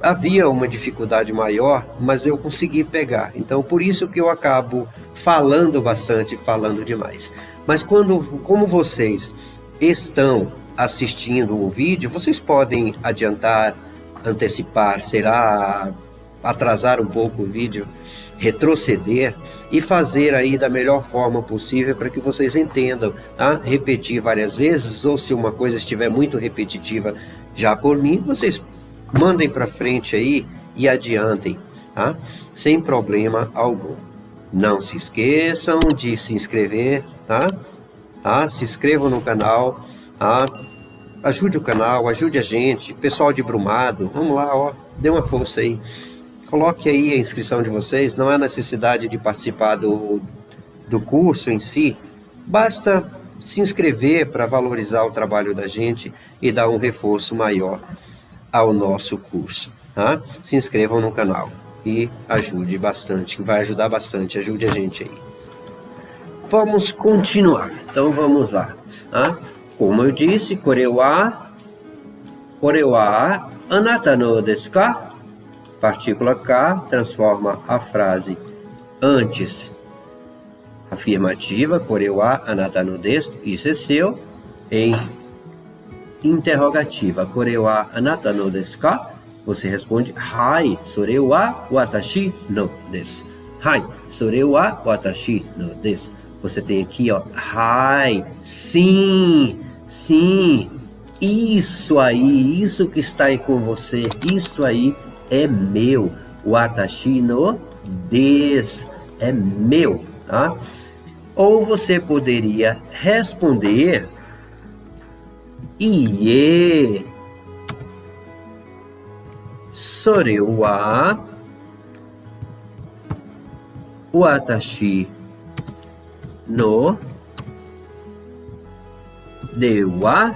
havia uma dificuldade maior, mas eu consegui pegar. Então, por isso que eu acabo falando bastante, falando demais. Mas como vocês estão assistindo o vídeo, vocês podem adiantar, antecipar, atrasar um pouco o vídeo, retroceder e fazer aí da melhor forma possível para que vocês entendam, repetir várias vezes, ou se uma coisa estiver muito repetitiva já por mim, vocês mandem para frente aí e adiantem, sem problema algum. Não se esqueçam de se inscrever, se inscrevam no canal, ajude o canal, ajude a gente, pessoal de Brumado, vamos lá, dê uma força aí. Coloque aí a inscrição de vocês, não há necessidade de participar do curso em si, basta se inscrever para valorizar o trabalho da gente e dar um reforço maior ao nosso curso. Se inscrevam no canal e ajude bastante, vai ajudar bastante, ajude a gente aí. Vamos continuar, então vamos lá. Como eu disse, Kore wa anata no desu ka? Partícula K transforma a frase antes afirmativa, Kore wa anata no desu, isso é seu, em interrogativa, Kore wa anata no desu ka? Você responde hai, sore wa watashi no desu. Hai, sore wa watashi no desu. Você tem aqui, hai, sim, isso aí, isso que está aí com você, isso aí é meu. Watashi no desu é meu, tá? Ou você poderia responder Iê, sore wa watashi no de wa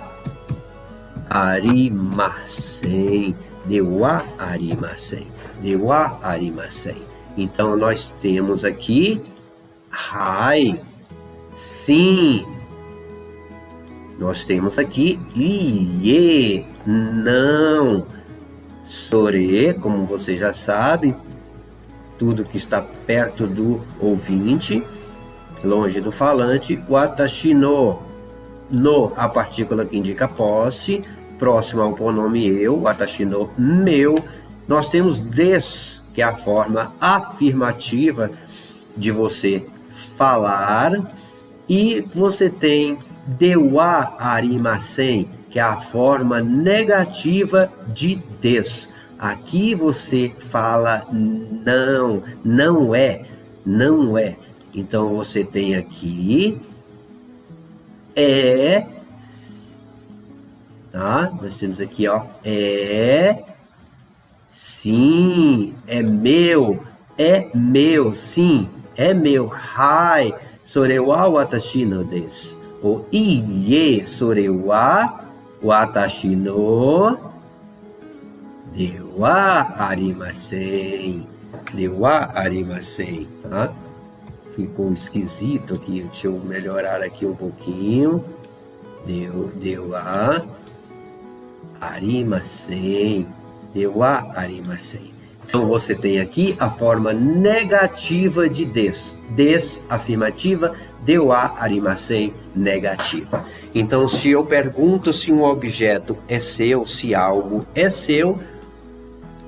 arimasen. De wa arimasen. De wa arimasen. Então, nós temos aqui hai, sim. Nós temos aqui iê, não. Sore, como você já sabe, tudo que está perto do ouvinte, longe do falante. Watashi no, no, a partícula que indica posse, próximo ao pronome eu, watashi no, meu. Nós temos des, que é a forma afirmativa de você falar, e você tem de wa arimasen, que é a forma negativa de des. Aqui você fala não, não é, não é. Então você tem aqui é, tá? Nós temos aqui, ó, é, sim, é meu, sim, é meu. Hai, sore wa watashi no desu. O iê, sore wa watashi no de wa arimasen. De wa arimasen, tá? Ficou esquisito aqui, deixa eu melhorar aqui um pouquinho. De wa arimasen. De wa arimasen. Então você tem aqui a forma negativa de des. Des, afirmativa, de wa arimasen, negativa. Então, se eu pergunto se um objeto é seu, se algo é seu,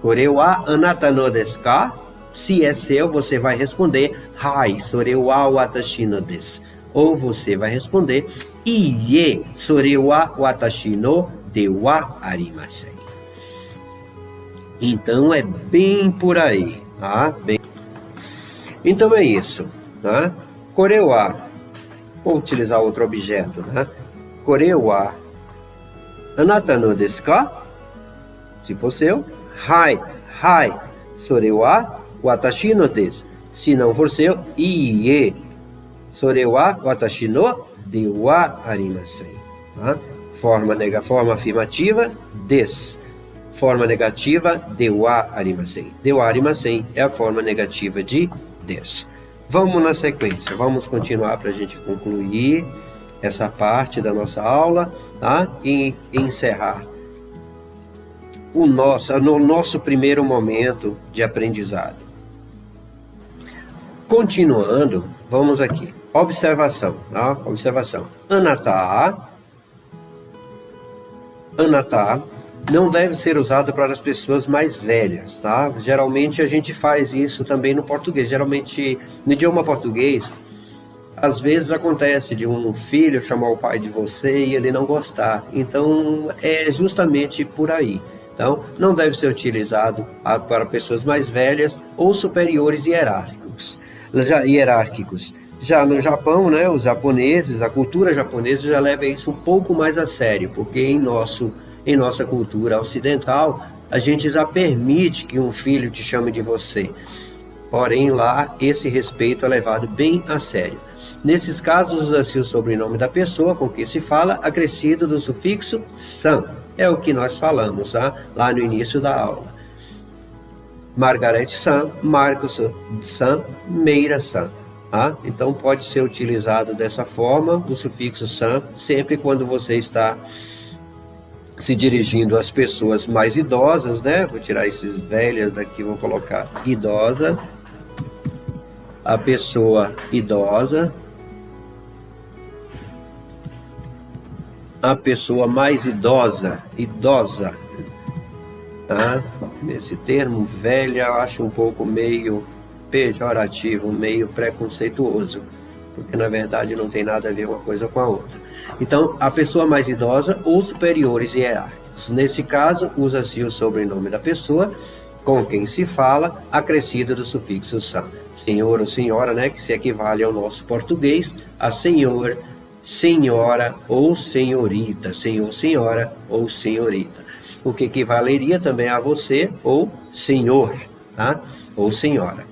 kore wa anata no desu ka? Se é seu, você vai responder hai, sore wa watashi no desu. Ou você vai responder iê, sore wa watashi no de wa arimasen. Então é bem por aí, tá? Então é isso, tá? Kore wa, vou utilizar outro objeto, né? Kore wa anata no desu ka? Se for seu, hai, hai, sore wa watashi no desu. Se não for seu, iê, sore wa watashi no de wa arimasen. Tá? Forma afirmativa, des. Forma negativa, de wa arimasen. De wa arimasen é a forma negativa de des. Vamos na sequência, vamos continuar para a gente concluir essa parte da nossa aula, tá? E encerrar no nosso primeiro momento de aprendizado. Continuando, vamos aqui. Observação, tá? Observação. Anata não deve ser usado para as pessoas mais velhas, tá? Geralmente a gente faz isso também no português. Geralmente, no idioma português, às vezes acontece de um filho chamar o pai de você e ele não gostar. Então, é justamente por aí. Então, não deve ser utilizado para pessoas mais velhas ou superiores hierárquicos. Já no Japão, né, os japoneses, a cultura japonesa já leva isso um pouco mais a sério, porque em nossa cultura ocidental, a gente já permite que um filho te chame de você. Porém, lá, esse respeito é levado bem a sério. Nesses casos, usa-se o sobrenome da pessoa com que se fala, acrescido do sufixo san. É o que nós falamos, tá? Lá no início da aula. Margaret-san, Marcos-san, Meira-san. Tá? Então, pode ser utilizado dessa forma, o sufixo san, sempre quando você está se dirigindo às pessoas mais idosas, né? Vou tirar esses velhas daqui, vou colocar idosa. A pessoa idosa. A pessoa mais idosa. Tá? Esse termo velha eu acho um pouco meio pejorativo, meio preconceituoso. porque na verdade não tem nada a ver uma coisa com a outra. Então, a pessoa mais idosa ou superiores hierárquicos. Nesse caso, usa-se o sobrenome da pessoa com quem se fala, acrescido do sufixo san. Senhor ou senhora, né, que se equivale ao nosso português, a senhor, senhora ou senhorita, senhor, senhora ou senhorita. O que equivaleria também a você ou senhor, tá? Ou senhora.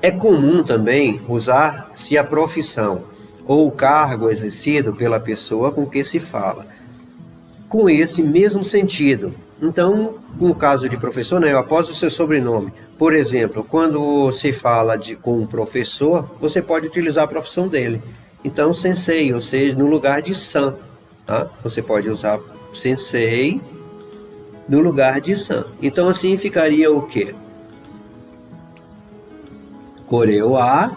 É comum também usar-se a profissão ou o cargo exercido pela pessoa com que se fala, com esse mesmo sentido. Então, no caso de professor, né, após o seu sobrenome, por exemplo, quando se fala com um professor, você pode utilizar a profissão dele. Então, sensei, ou seja, no lugar de san, tá? Você pode usar sensei no lugar de san. Então, assim ficaria o quê? Koreuwa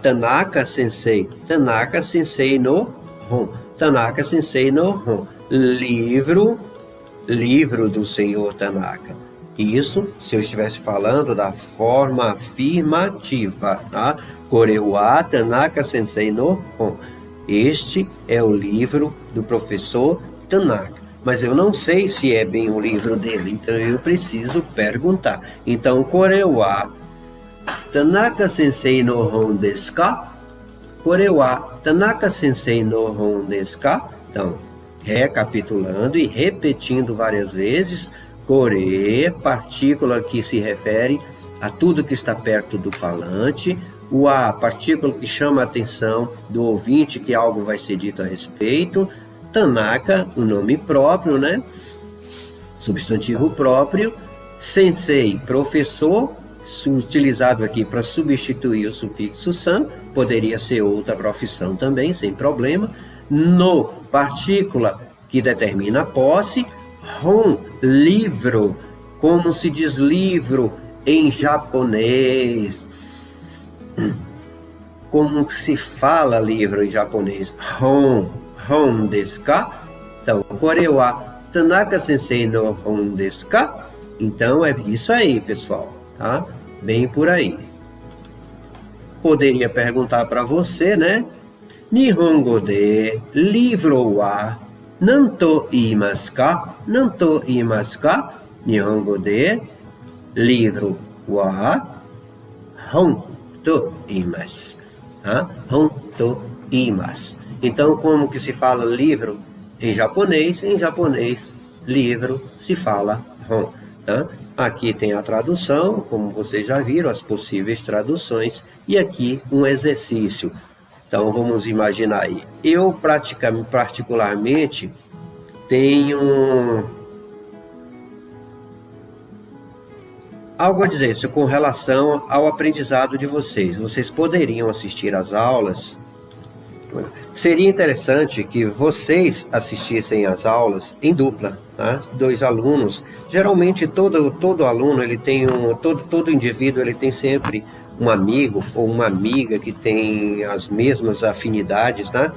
Tanaka Sensei. Tanaka Sensei no Hon. Tanaka Sensei no Hon. Livro do senhor Tanaka. Isso se eu estivesse falando da forma afirmativa, tá? Koreuwa Tanaka Sensei no Hon. Este é o livro do professor Tanaka. Mas eu não sei se é bem o livro dele, então eu preciso perguntar. Então, Koreuwa Tanaka Sensei no Hon desu ka? Koreuwa Tanaka Sensei no Hon desu ka? Então, recapitulando e repetindo várias vezes, Kore, partícula que se refere a tudo que está perto do falante, o a, partícula que chama a atenção do ouvinte que algo vai ser dito a respeito, Tanaka, o nome próprio, né? Substantivo próprio, Sensei, professor, utilizado aqui para substituir o sufixo san, poderia ser outra profissão também, sem problema. No, partícula que determina a posse. Hon, livro, como se diz livro em japonês. Como se fala livro em japonês? Hon desu ka? Então, kore wa Tanaka Sensei no Hon desu ka? Então, é isso aí, pessoal, tá? Bem por aí. Poderia perguntar para você, né? Nihongo de livro wa nanto iimasu ka? Nanto iimasu ka? Nihongo de livro wa hon to iimasu. Hon to iimasu. Então, como que se fala livro em japonês? Em japonês, livro se fala hon. Tá? Aqui tem a tradução, como vocês já viram, as possíveis traduções, e aqui um exercício. Então, vamos imaginar aí. Eu, particularmente, tenho algo a dizer isso com relação ao aprendizado de vocês. Vocês poderiam assistir às aulas. Seria interessante que vocês assistissem às aulas em dupla, tá? 2 alunos. Geralmente todo aluno, ele tem todo indivíduo, ele tem sempre um amigo ou uma amiga que tem as mesmas afinidades, né?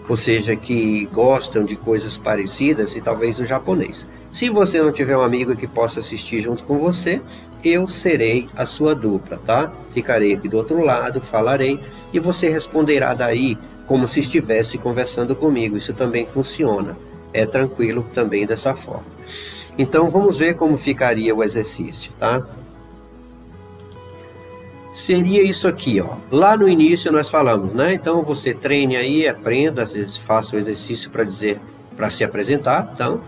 Ou seja, que gostam de coisas parecidas e talvez o japonês. Se você não tiver um amigo que possa assistir junto com você, eu serei a sua dupla, tá? Ficarei aqui do outro lado, falarei e você responderá daí como se estivesse conversando comigo. Isso também funciona. É tranquilo também dessa forma. Então, vamos ver como ficaria o exercício, tá? Seria isso aqui, ó. Lá no início nós falamos, né? Então, você treine aí, aprenda, às vezes faça o exercício para se apresentar. Então,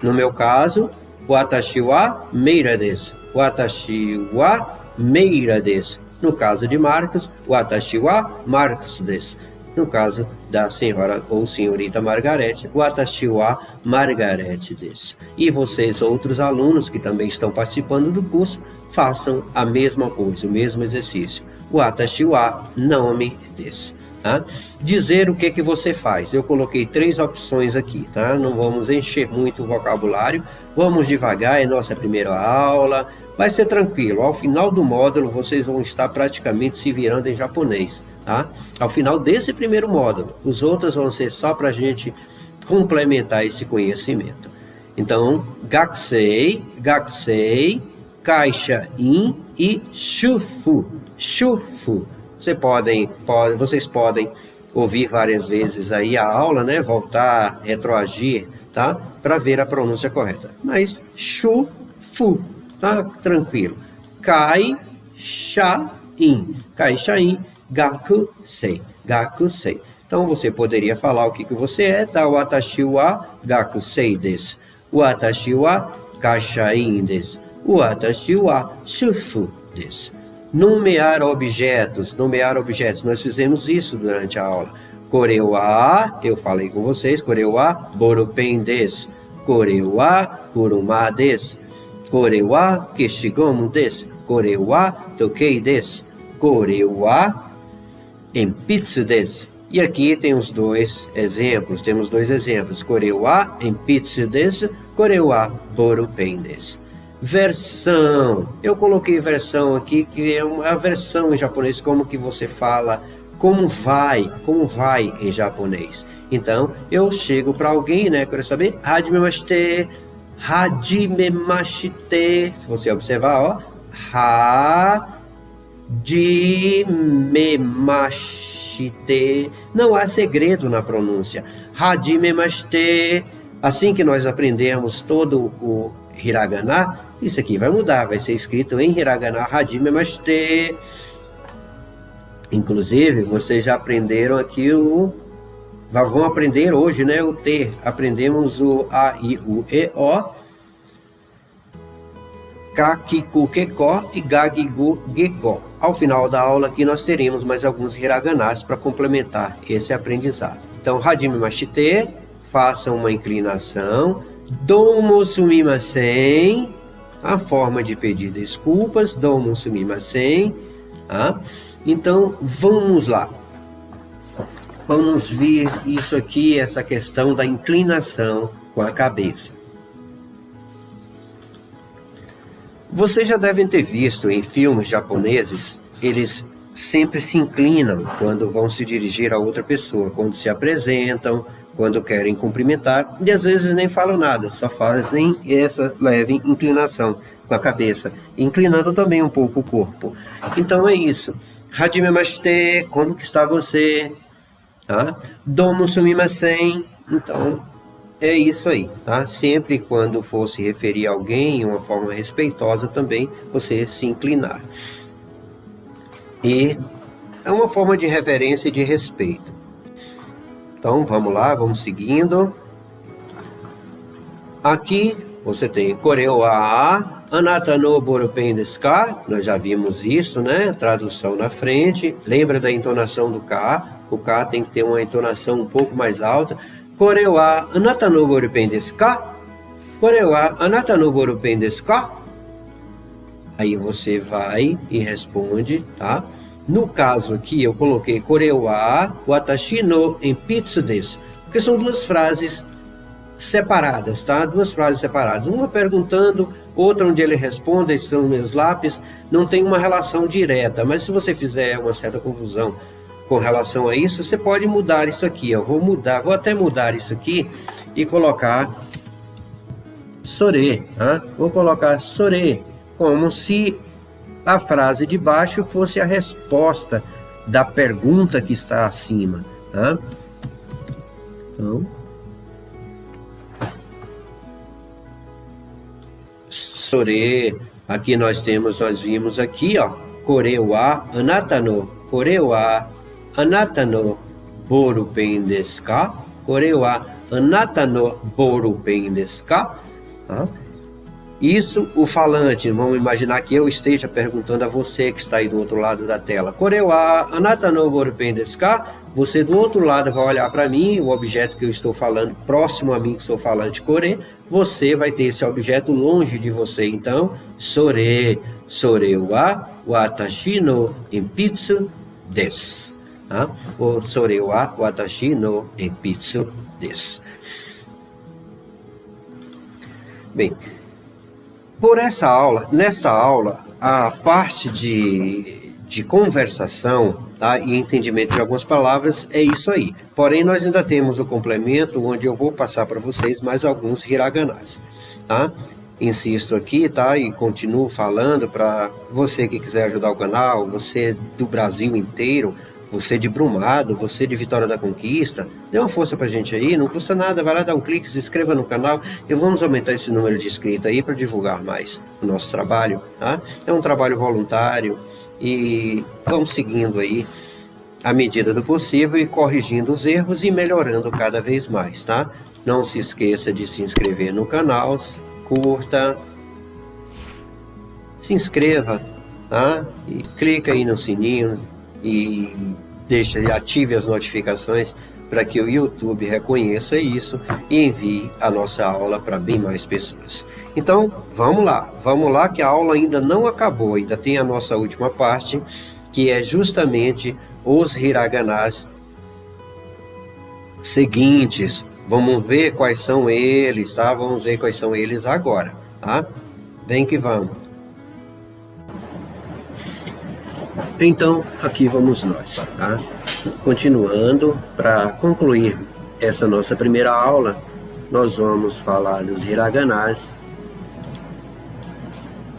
no meu caso, watashi wa meira desu. Watashi wa meira desu. No caso de Marcos, watashi wa Marcos desu. No caso da senhora ou senhorita Margarete, watashi wa Margarete desu. E vocês, outros alunos que também estão participando do curso, façam a mesma coisa, o mesmo exercício. Watashi wa Naomi desu. Tá? Dizer o que você faz. Eu coloquei 3 opções aqui, tá? Não vamos encher muito o vocabulário. Vamos devagar, é nossa primeira aula. Vai ser tranquilo. Ao final do módulo, vocês vão estar praticamente se virando em japonês. Tá? Ao final desse primeiro módulo, os outros vão ser só para a gente complementar esse conhecimento. Então, gakusei, kaisha-in e shufu. shufu. Vocês podem ouvir várias vezes aí a aula, né? Voltar, retroagir, tá? Para ver a pronúncia correta. Mas shufu, tá? Tranquilo. Kai Sha-in. Kai Sha-in. Gakusei. Gakusei. Então você poderia falar o que você é, tá? Watashi wa gakusei desu. Watashi wa kashain desu. Watashi wa shufu desu. Nomear objetos. Nomear objetos. Nós fizemos isso durante a aula. Kore wa, eu falei com vocês, kore wa borupen desu. Kore wa kuruma desu. Kore wa keshigomu desu. Kore wa tokei desu. Kore wa enpitsu desu. E aqui temos dois exemplos. Kore wa enpitsu desu. Kore wa borupen desu. Versão. Eu coloquei versão aqui, que é a versão em japonês, como que você fala, como vai em japonês. Então, eu chego para alguém, né, quero saber, hajimemashite, hajimemashite. Se você observar, ó, hajimemashite. Não há segredo na pronúncia. Hajimemashite. Assim que nós aprendemos todo o hiragana, isso aqui vai mudar, vai ser escrito em hiragana, hajimemashite. Inclusive, vocês já aprenderam aqui vão aprender hoje, né, o T. Aprendemos o A, I, U, E, O, Kakiku, Keko e Gagigu, Geko. Ao final da aula aqui nós teremos mais alguns hiraganas para complementar esse aprendizado. Então, hajimemashite, façam uma inclinação. Domo sumimasen, a forma de pedir desculpas, domo sumimasen. Tá? Então, vamos lá. Vamos ver isso aqui, essa questão da inclinação com a cabeça. Vocês já devem ter visto em filmes japoneses, eles sempre se inclinam quando vão se dirigir a outra pessoa, quando se apresentam, quando querem cumprimentar, e às vezes nem falam nada, só fazem essa leve inclinação com a cabeça, inclinando também um pouco o corpo. Então é isso. Hajimemashite, como que está você? Tá? Domo sumimasen. Então é isso aí, tá? Sempre quando for se referir a alguém de uma forma respeitosa também, você se inclinar. E é uma forma de reverência e de respeito. Então, vamos lá, vamos seguindo. Aqui, você tem Kore wa anata no borupen desu ka? Nós já vimos isso, né? Tradução na frente. Lembra da entonação do K? O K tem que ter uma entonação um pouco mais alta. Kore wa anata no borupen desu ka? Kore wa anata no borupen desu ka? Aí você vai e responde, tá? No caso aqui, eu coloquei Kore wa watashi no enpitsu desu, porque são duas frases separadas, tá? Duas frases separadas. Uma perguntando, outra onde ele responde, esses são meus lápis, não tem uma relação direta, mas se você fizer uma certa confusão com relação a isso, você pode mudar isso aqui, ó. Vou até mudar isso aqui e colocar sore, tá? Vou colocar sore, como se a frase de baixo fosse a resposta da pergunta que está acima, tá? Então, sore, aqui nós vimos aqui, ó, Kore wa anata no borupen desu ka? Kore wa anata no borupen desu ka? Tá? Isso, o falante, vamos imaginar que eu esteja perguntando a você que está aí do outro lado da tela. Kore wa anata no borupen desu ka? Você do outro lado vai olhar para mim, o objeto que eu estou falando, próximo a mim, que sou falante Kore, você vai ter esse objeto longe de você. Então, sore wa watashi no enpitsu desu. Tá? O sore wa watashi no enpitsu desu. Bem, nesta aula, a parte de conversação, tá, e entendimento de algumas palavras é isso aí. Porém, nós ainda temos o complemento, onde eu vou passar para vocês mais alguns hiraganas. Tá? insisto aqui, tá? E continuo falando para você que quiser ajudar o canal, você do Brasil inteiro, você de Brumado, você de Vitória da Conquista, dê uma força pra gente aí, não custa nada, vai lá dar um clique, se inscreva no canal e vamos aumentar esse número de inscritos aí para divulgar mais o nosso trabalho, tá? É um trabalho voluntário e vamos seguindo aí à medida do possível e corrigindo os erros e melhorando cada vez mais, tá? Não se esqueça de se inscrever no canal, curta, se inscreva, tá? E clica aí no sininho e ative as notificações para que o YouTube reconheça isso e envie a nossa aula para bem mais pessoas. Então, vamos lá que a aula ainda não acabou, ainda tem a nossa última parte, que é justamente os hiraganas seguintes. Vamos ver quais são eles, tá? Vamos ver quais são eles agora, tá? Vem que vamos. Então, aqui vamos nós, tá? Continuando, para concluir essa nossa primeira aula, nós vamos falar dos hiraganas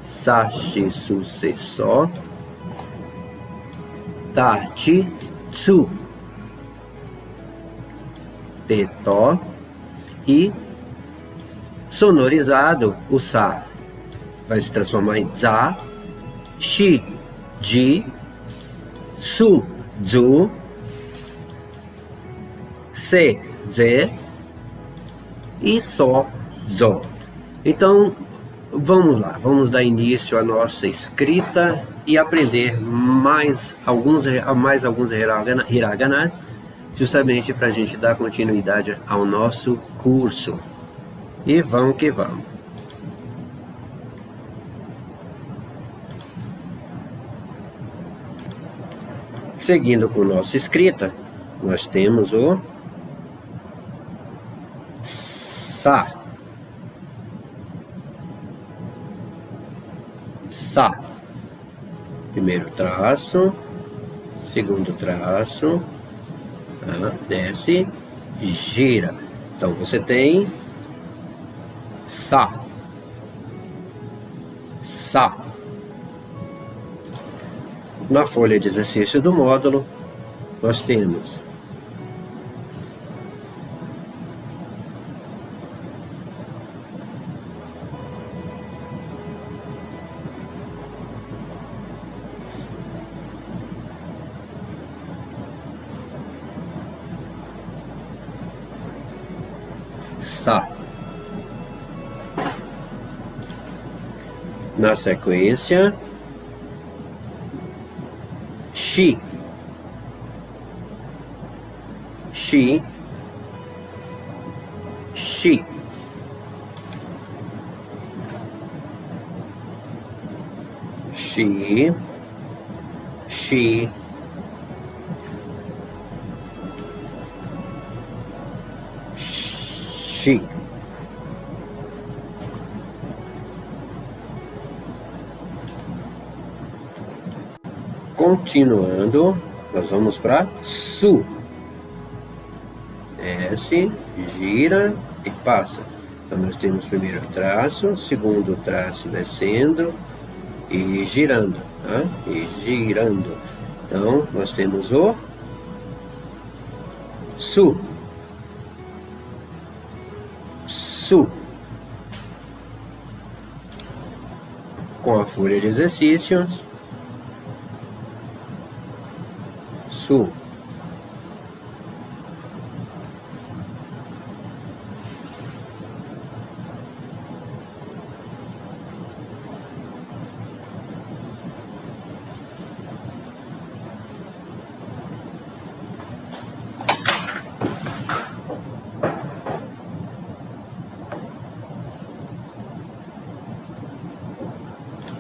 sashi, sucessor, tachi, tsu, tetó e sonorizado o sa vai se transformar em za, shi, ji, su, zu, se, ze e so, zo. Então, vamos lá, vamos dar início à nossa escrita e aprender mais alguns hiraganas, justamente para a gente dar continuidade ao nosso curso. E vamos que vamos. Seguindo com nossa escrita, nós temos o sa. Sa. Primeiro traço, segundo traço, tá? Desce, gira. Então você tem sa, sa. Na folha de exercício do módulo, nós temos sa. Na sequência, shi, shi, shi. Shi, shi, shi. Continuando, nós vamos para su. Desce, gira e passa. Então nós temos primeiro traço, segundo traço descendo e girando, tá? E girando. Então nós temos o su. Su. Com a folha de exercícios, su.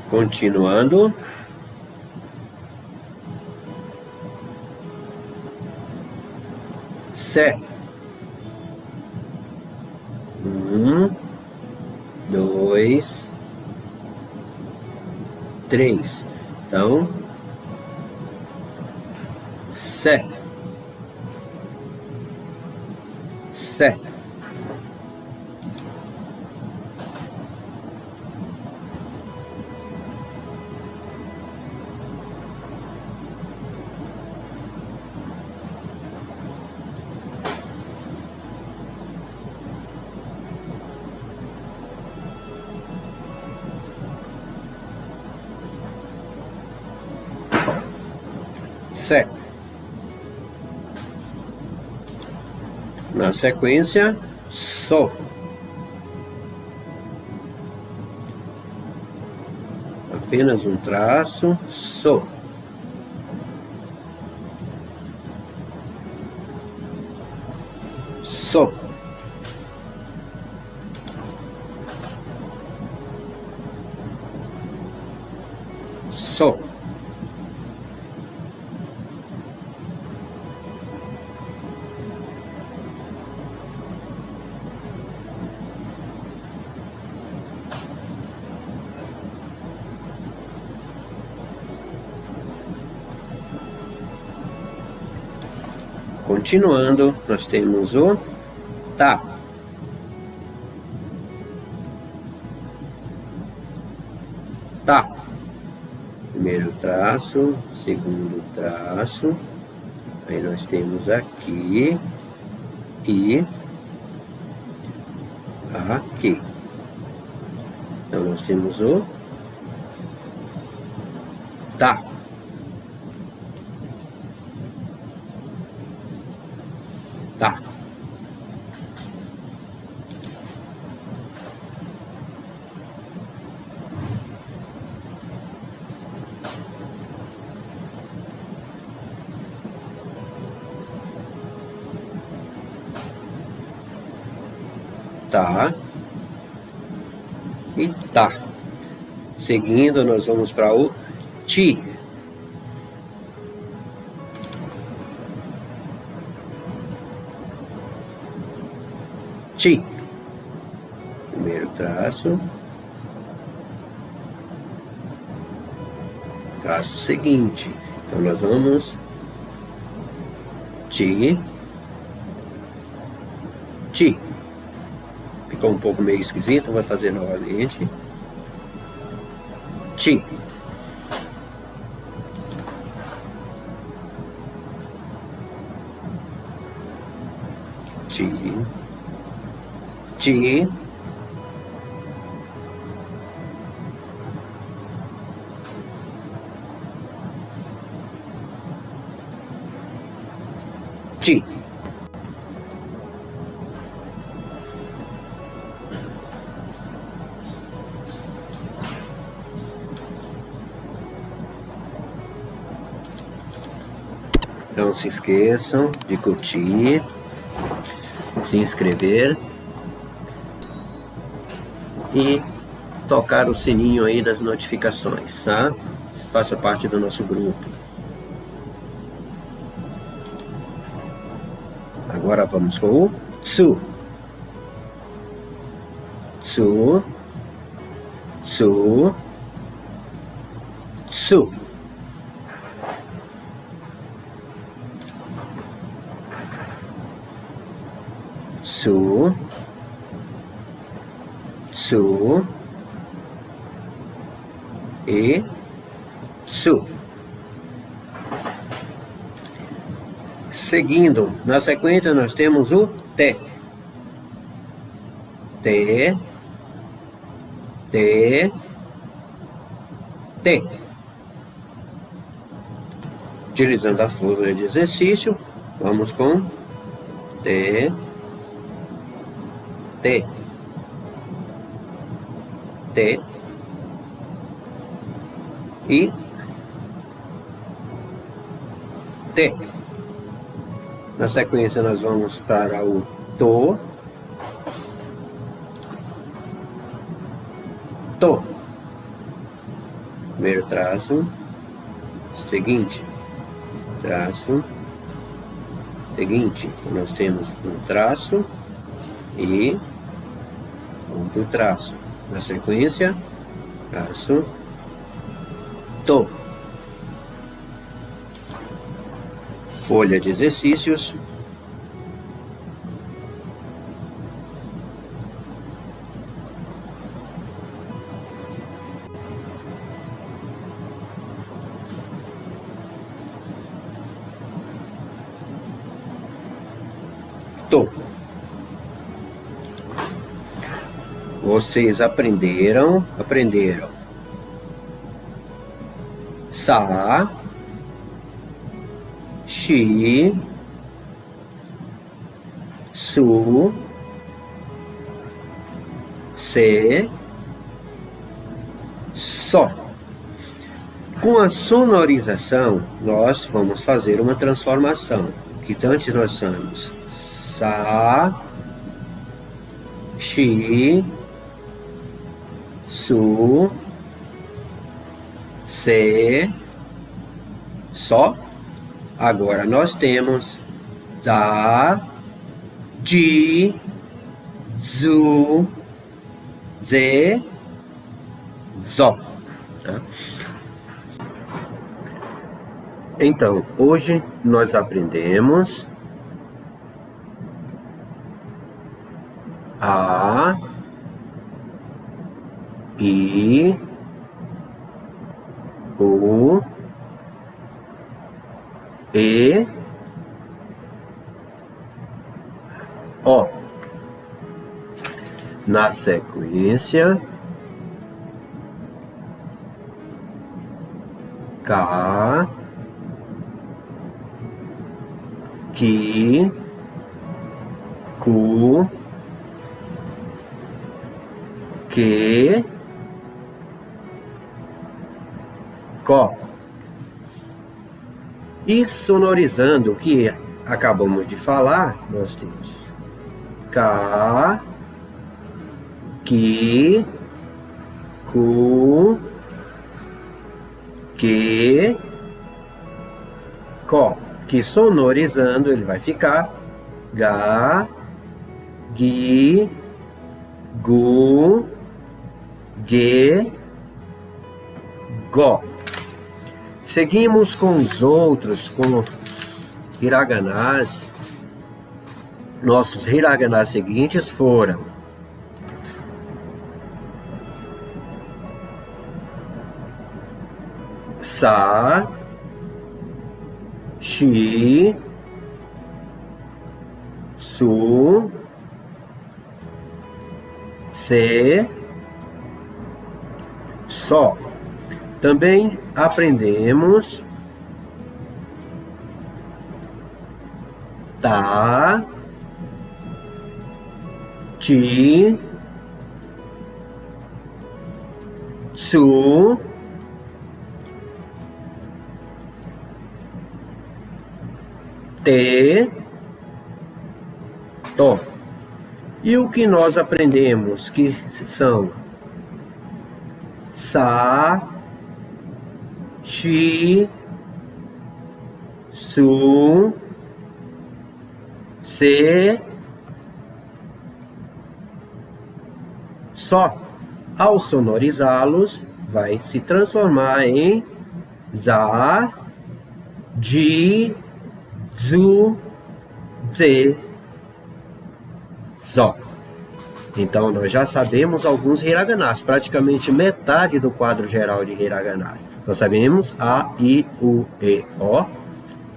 Continuando, sé. 1, 2, 3. Então, sé, sé. Sé. Na sequência, Só. Apenas um traço, Só. Só. Só. Continuando, nós temos o Tá. Tá. Primeiro traço, segundo traço, aí nós temos aqui e aqui. Então nós temos o Tá. Tá. Tá. E tá. Seguindo, nós vamos para o Ti. Ti. Primeiro traço. Traço seguinte. Então nós vamos Ti. Ti. Ficou um pouco meio esquisito, vai fazer novamente. Ti. Ti. Ti. Ti. Não se esqueçam de curtir, se inscrever e tocar o sininho aí das notificações, tá? Faça parte do nosso grupo. Agora vamos com o Tsu. Tsu. Tsu. Tsu. Tsu. Tsu. E Tsu. Seguindo, na sequência nós temos o Te. Te. Te. Te. Utilizando a folha de exercício, vamos com Te. Te. Te. E Te. Na sequência nós vamos para o To. To. Primeiro traço, seguinte, traço, seguinte. Então nós temos um traço e outro traço. Na sequência, traço, To. Folha de exercícios. To. Vocês aprenderam Sa, Shi, Su, Se, Só. Com a sonorização, nós vamos fazer uma transformação. Que antes nós somos Sa, Shi, Su, Se, Só. Agora nós temos Da, Di, Zu, Ze, Zó. Tá? Então, hoje nós aprendemos A, I, U, E, O. Na sequência, Ka, Ki, Ku, Que, Ko. E sonorizando o que acabamos de falar, nós temos Ka, Ki, Ku, Que, Ko. Que sonorizando ele vai ficar Ga, Gi, Gu, Ge, Go. Seguimos com os outros, com hiraganás. Nossos hiraganás seguintes foram Sa, Shi, Su, Se, Só. Também aprendemos Ta, Ti, Tsu, Te, To. E o que nós aprendemos que são Sa, Shi, Su, Se, Só. Ao sonorizá-los, vai se transformar em Za, Ji, Zu, Ze, Zó. Então, nós já sabemos alguns hiraganás, praticamente metade do quadro geral de hiraganás. Nós sabemos A, I, U, E, O,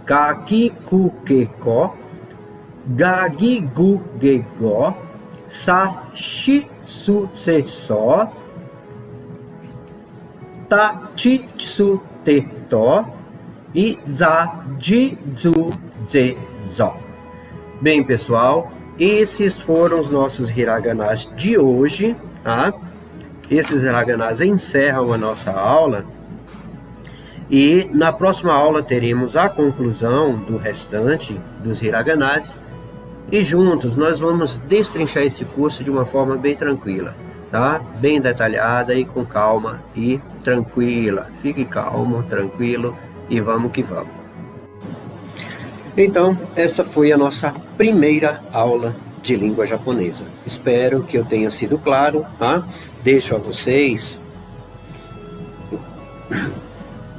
Ka, Ki, Ku, Ke, Ko, Ga, Gi, Gu, Ge, Go, Sa, Shi, Su, Se, Só, Ta, Ti, Tsu, Te, To e Za, Ji, Zu, Ze, Zó. Bem, pessoal, esses foram os nossos hiraganás de hoje, tá? Esses hiraganás encerram a nossa aula e na próxima aula teremos a conclusão do restante dos hiraganás e juntos nós vamos destrinchar esse curso de uma forma bem tranquila, tá? Bem detalhada e com calma e tranquila. Fique calmo, tranquilo e vamos que vamos. Então, essa foi a nossa primeira aula de língua japonesa. Espero que eu tenha sido claro, tá? Deixo a vocês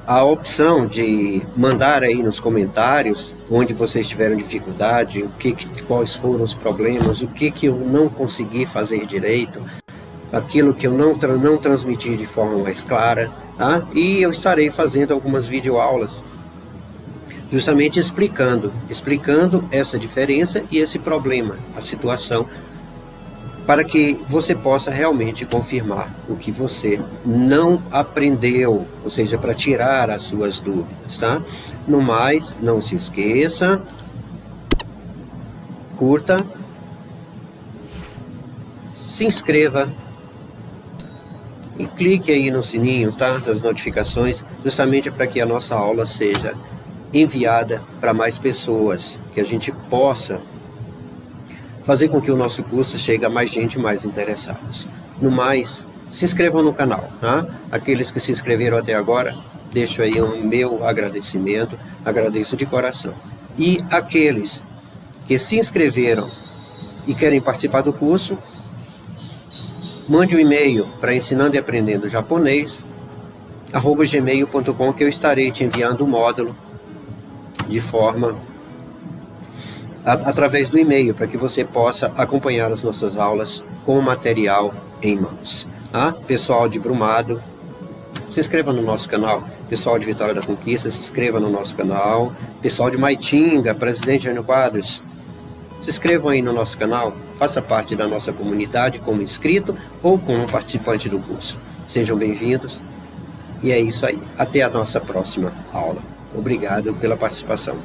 a opção de mandar aí nos comentários onde vocês tiveram dificuldade, quais foram os problemas, o que eu não consegui fazer direito, aquilo que eu não transmiti de forma mais clara, tá? E eu estarei fazendo algumas videoaulas justamente explicando essa diferença e esse problema, a situação, para que você possa realmente confirmar o que você não aprendeu, ou seja, para tirar as suas dúvidas, tá? No mais, não se esqueça, curta, se inscreva e clique aí no sininho, tá? Das notificações, justamente para que a nossa aula seja enviada para mais pessoas, que a gente possa fazer com que o nosso curso chegue a mais gente mais interessados. No mais, se inscrevam no canal, tá? Aqueles que se inscreveram até agora, deixo aí o meu agradecimento, agradeço de coração. E aqueles que se inscreveram e querem participar do curso, mande um e-mail para ensinando e aprendendo japonês @gmail.com, que eu estarei te enviando o módulo de forma através do e-mail, para que você possa acompanhar as nossas aulas com o material em mãos. Tá? Pessoal de Brumado, se inscreva no nosso canal. Pessoal de Vitória da Conquista, se inscreva no nosso canal. Pessoal de Maitinga, Presidente Jânio Quadros, se inscrevam aí no nosso canal. Faça parte da nossa comunidade como inscrito ou como participante do curso. Sejam bem-vindos. E é isso aí. Até a nossa próxima aula. Obrigado pela participação.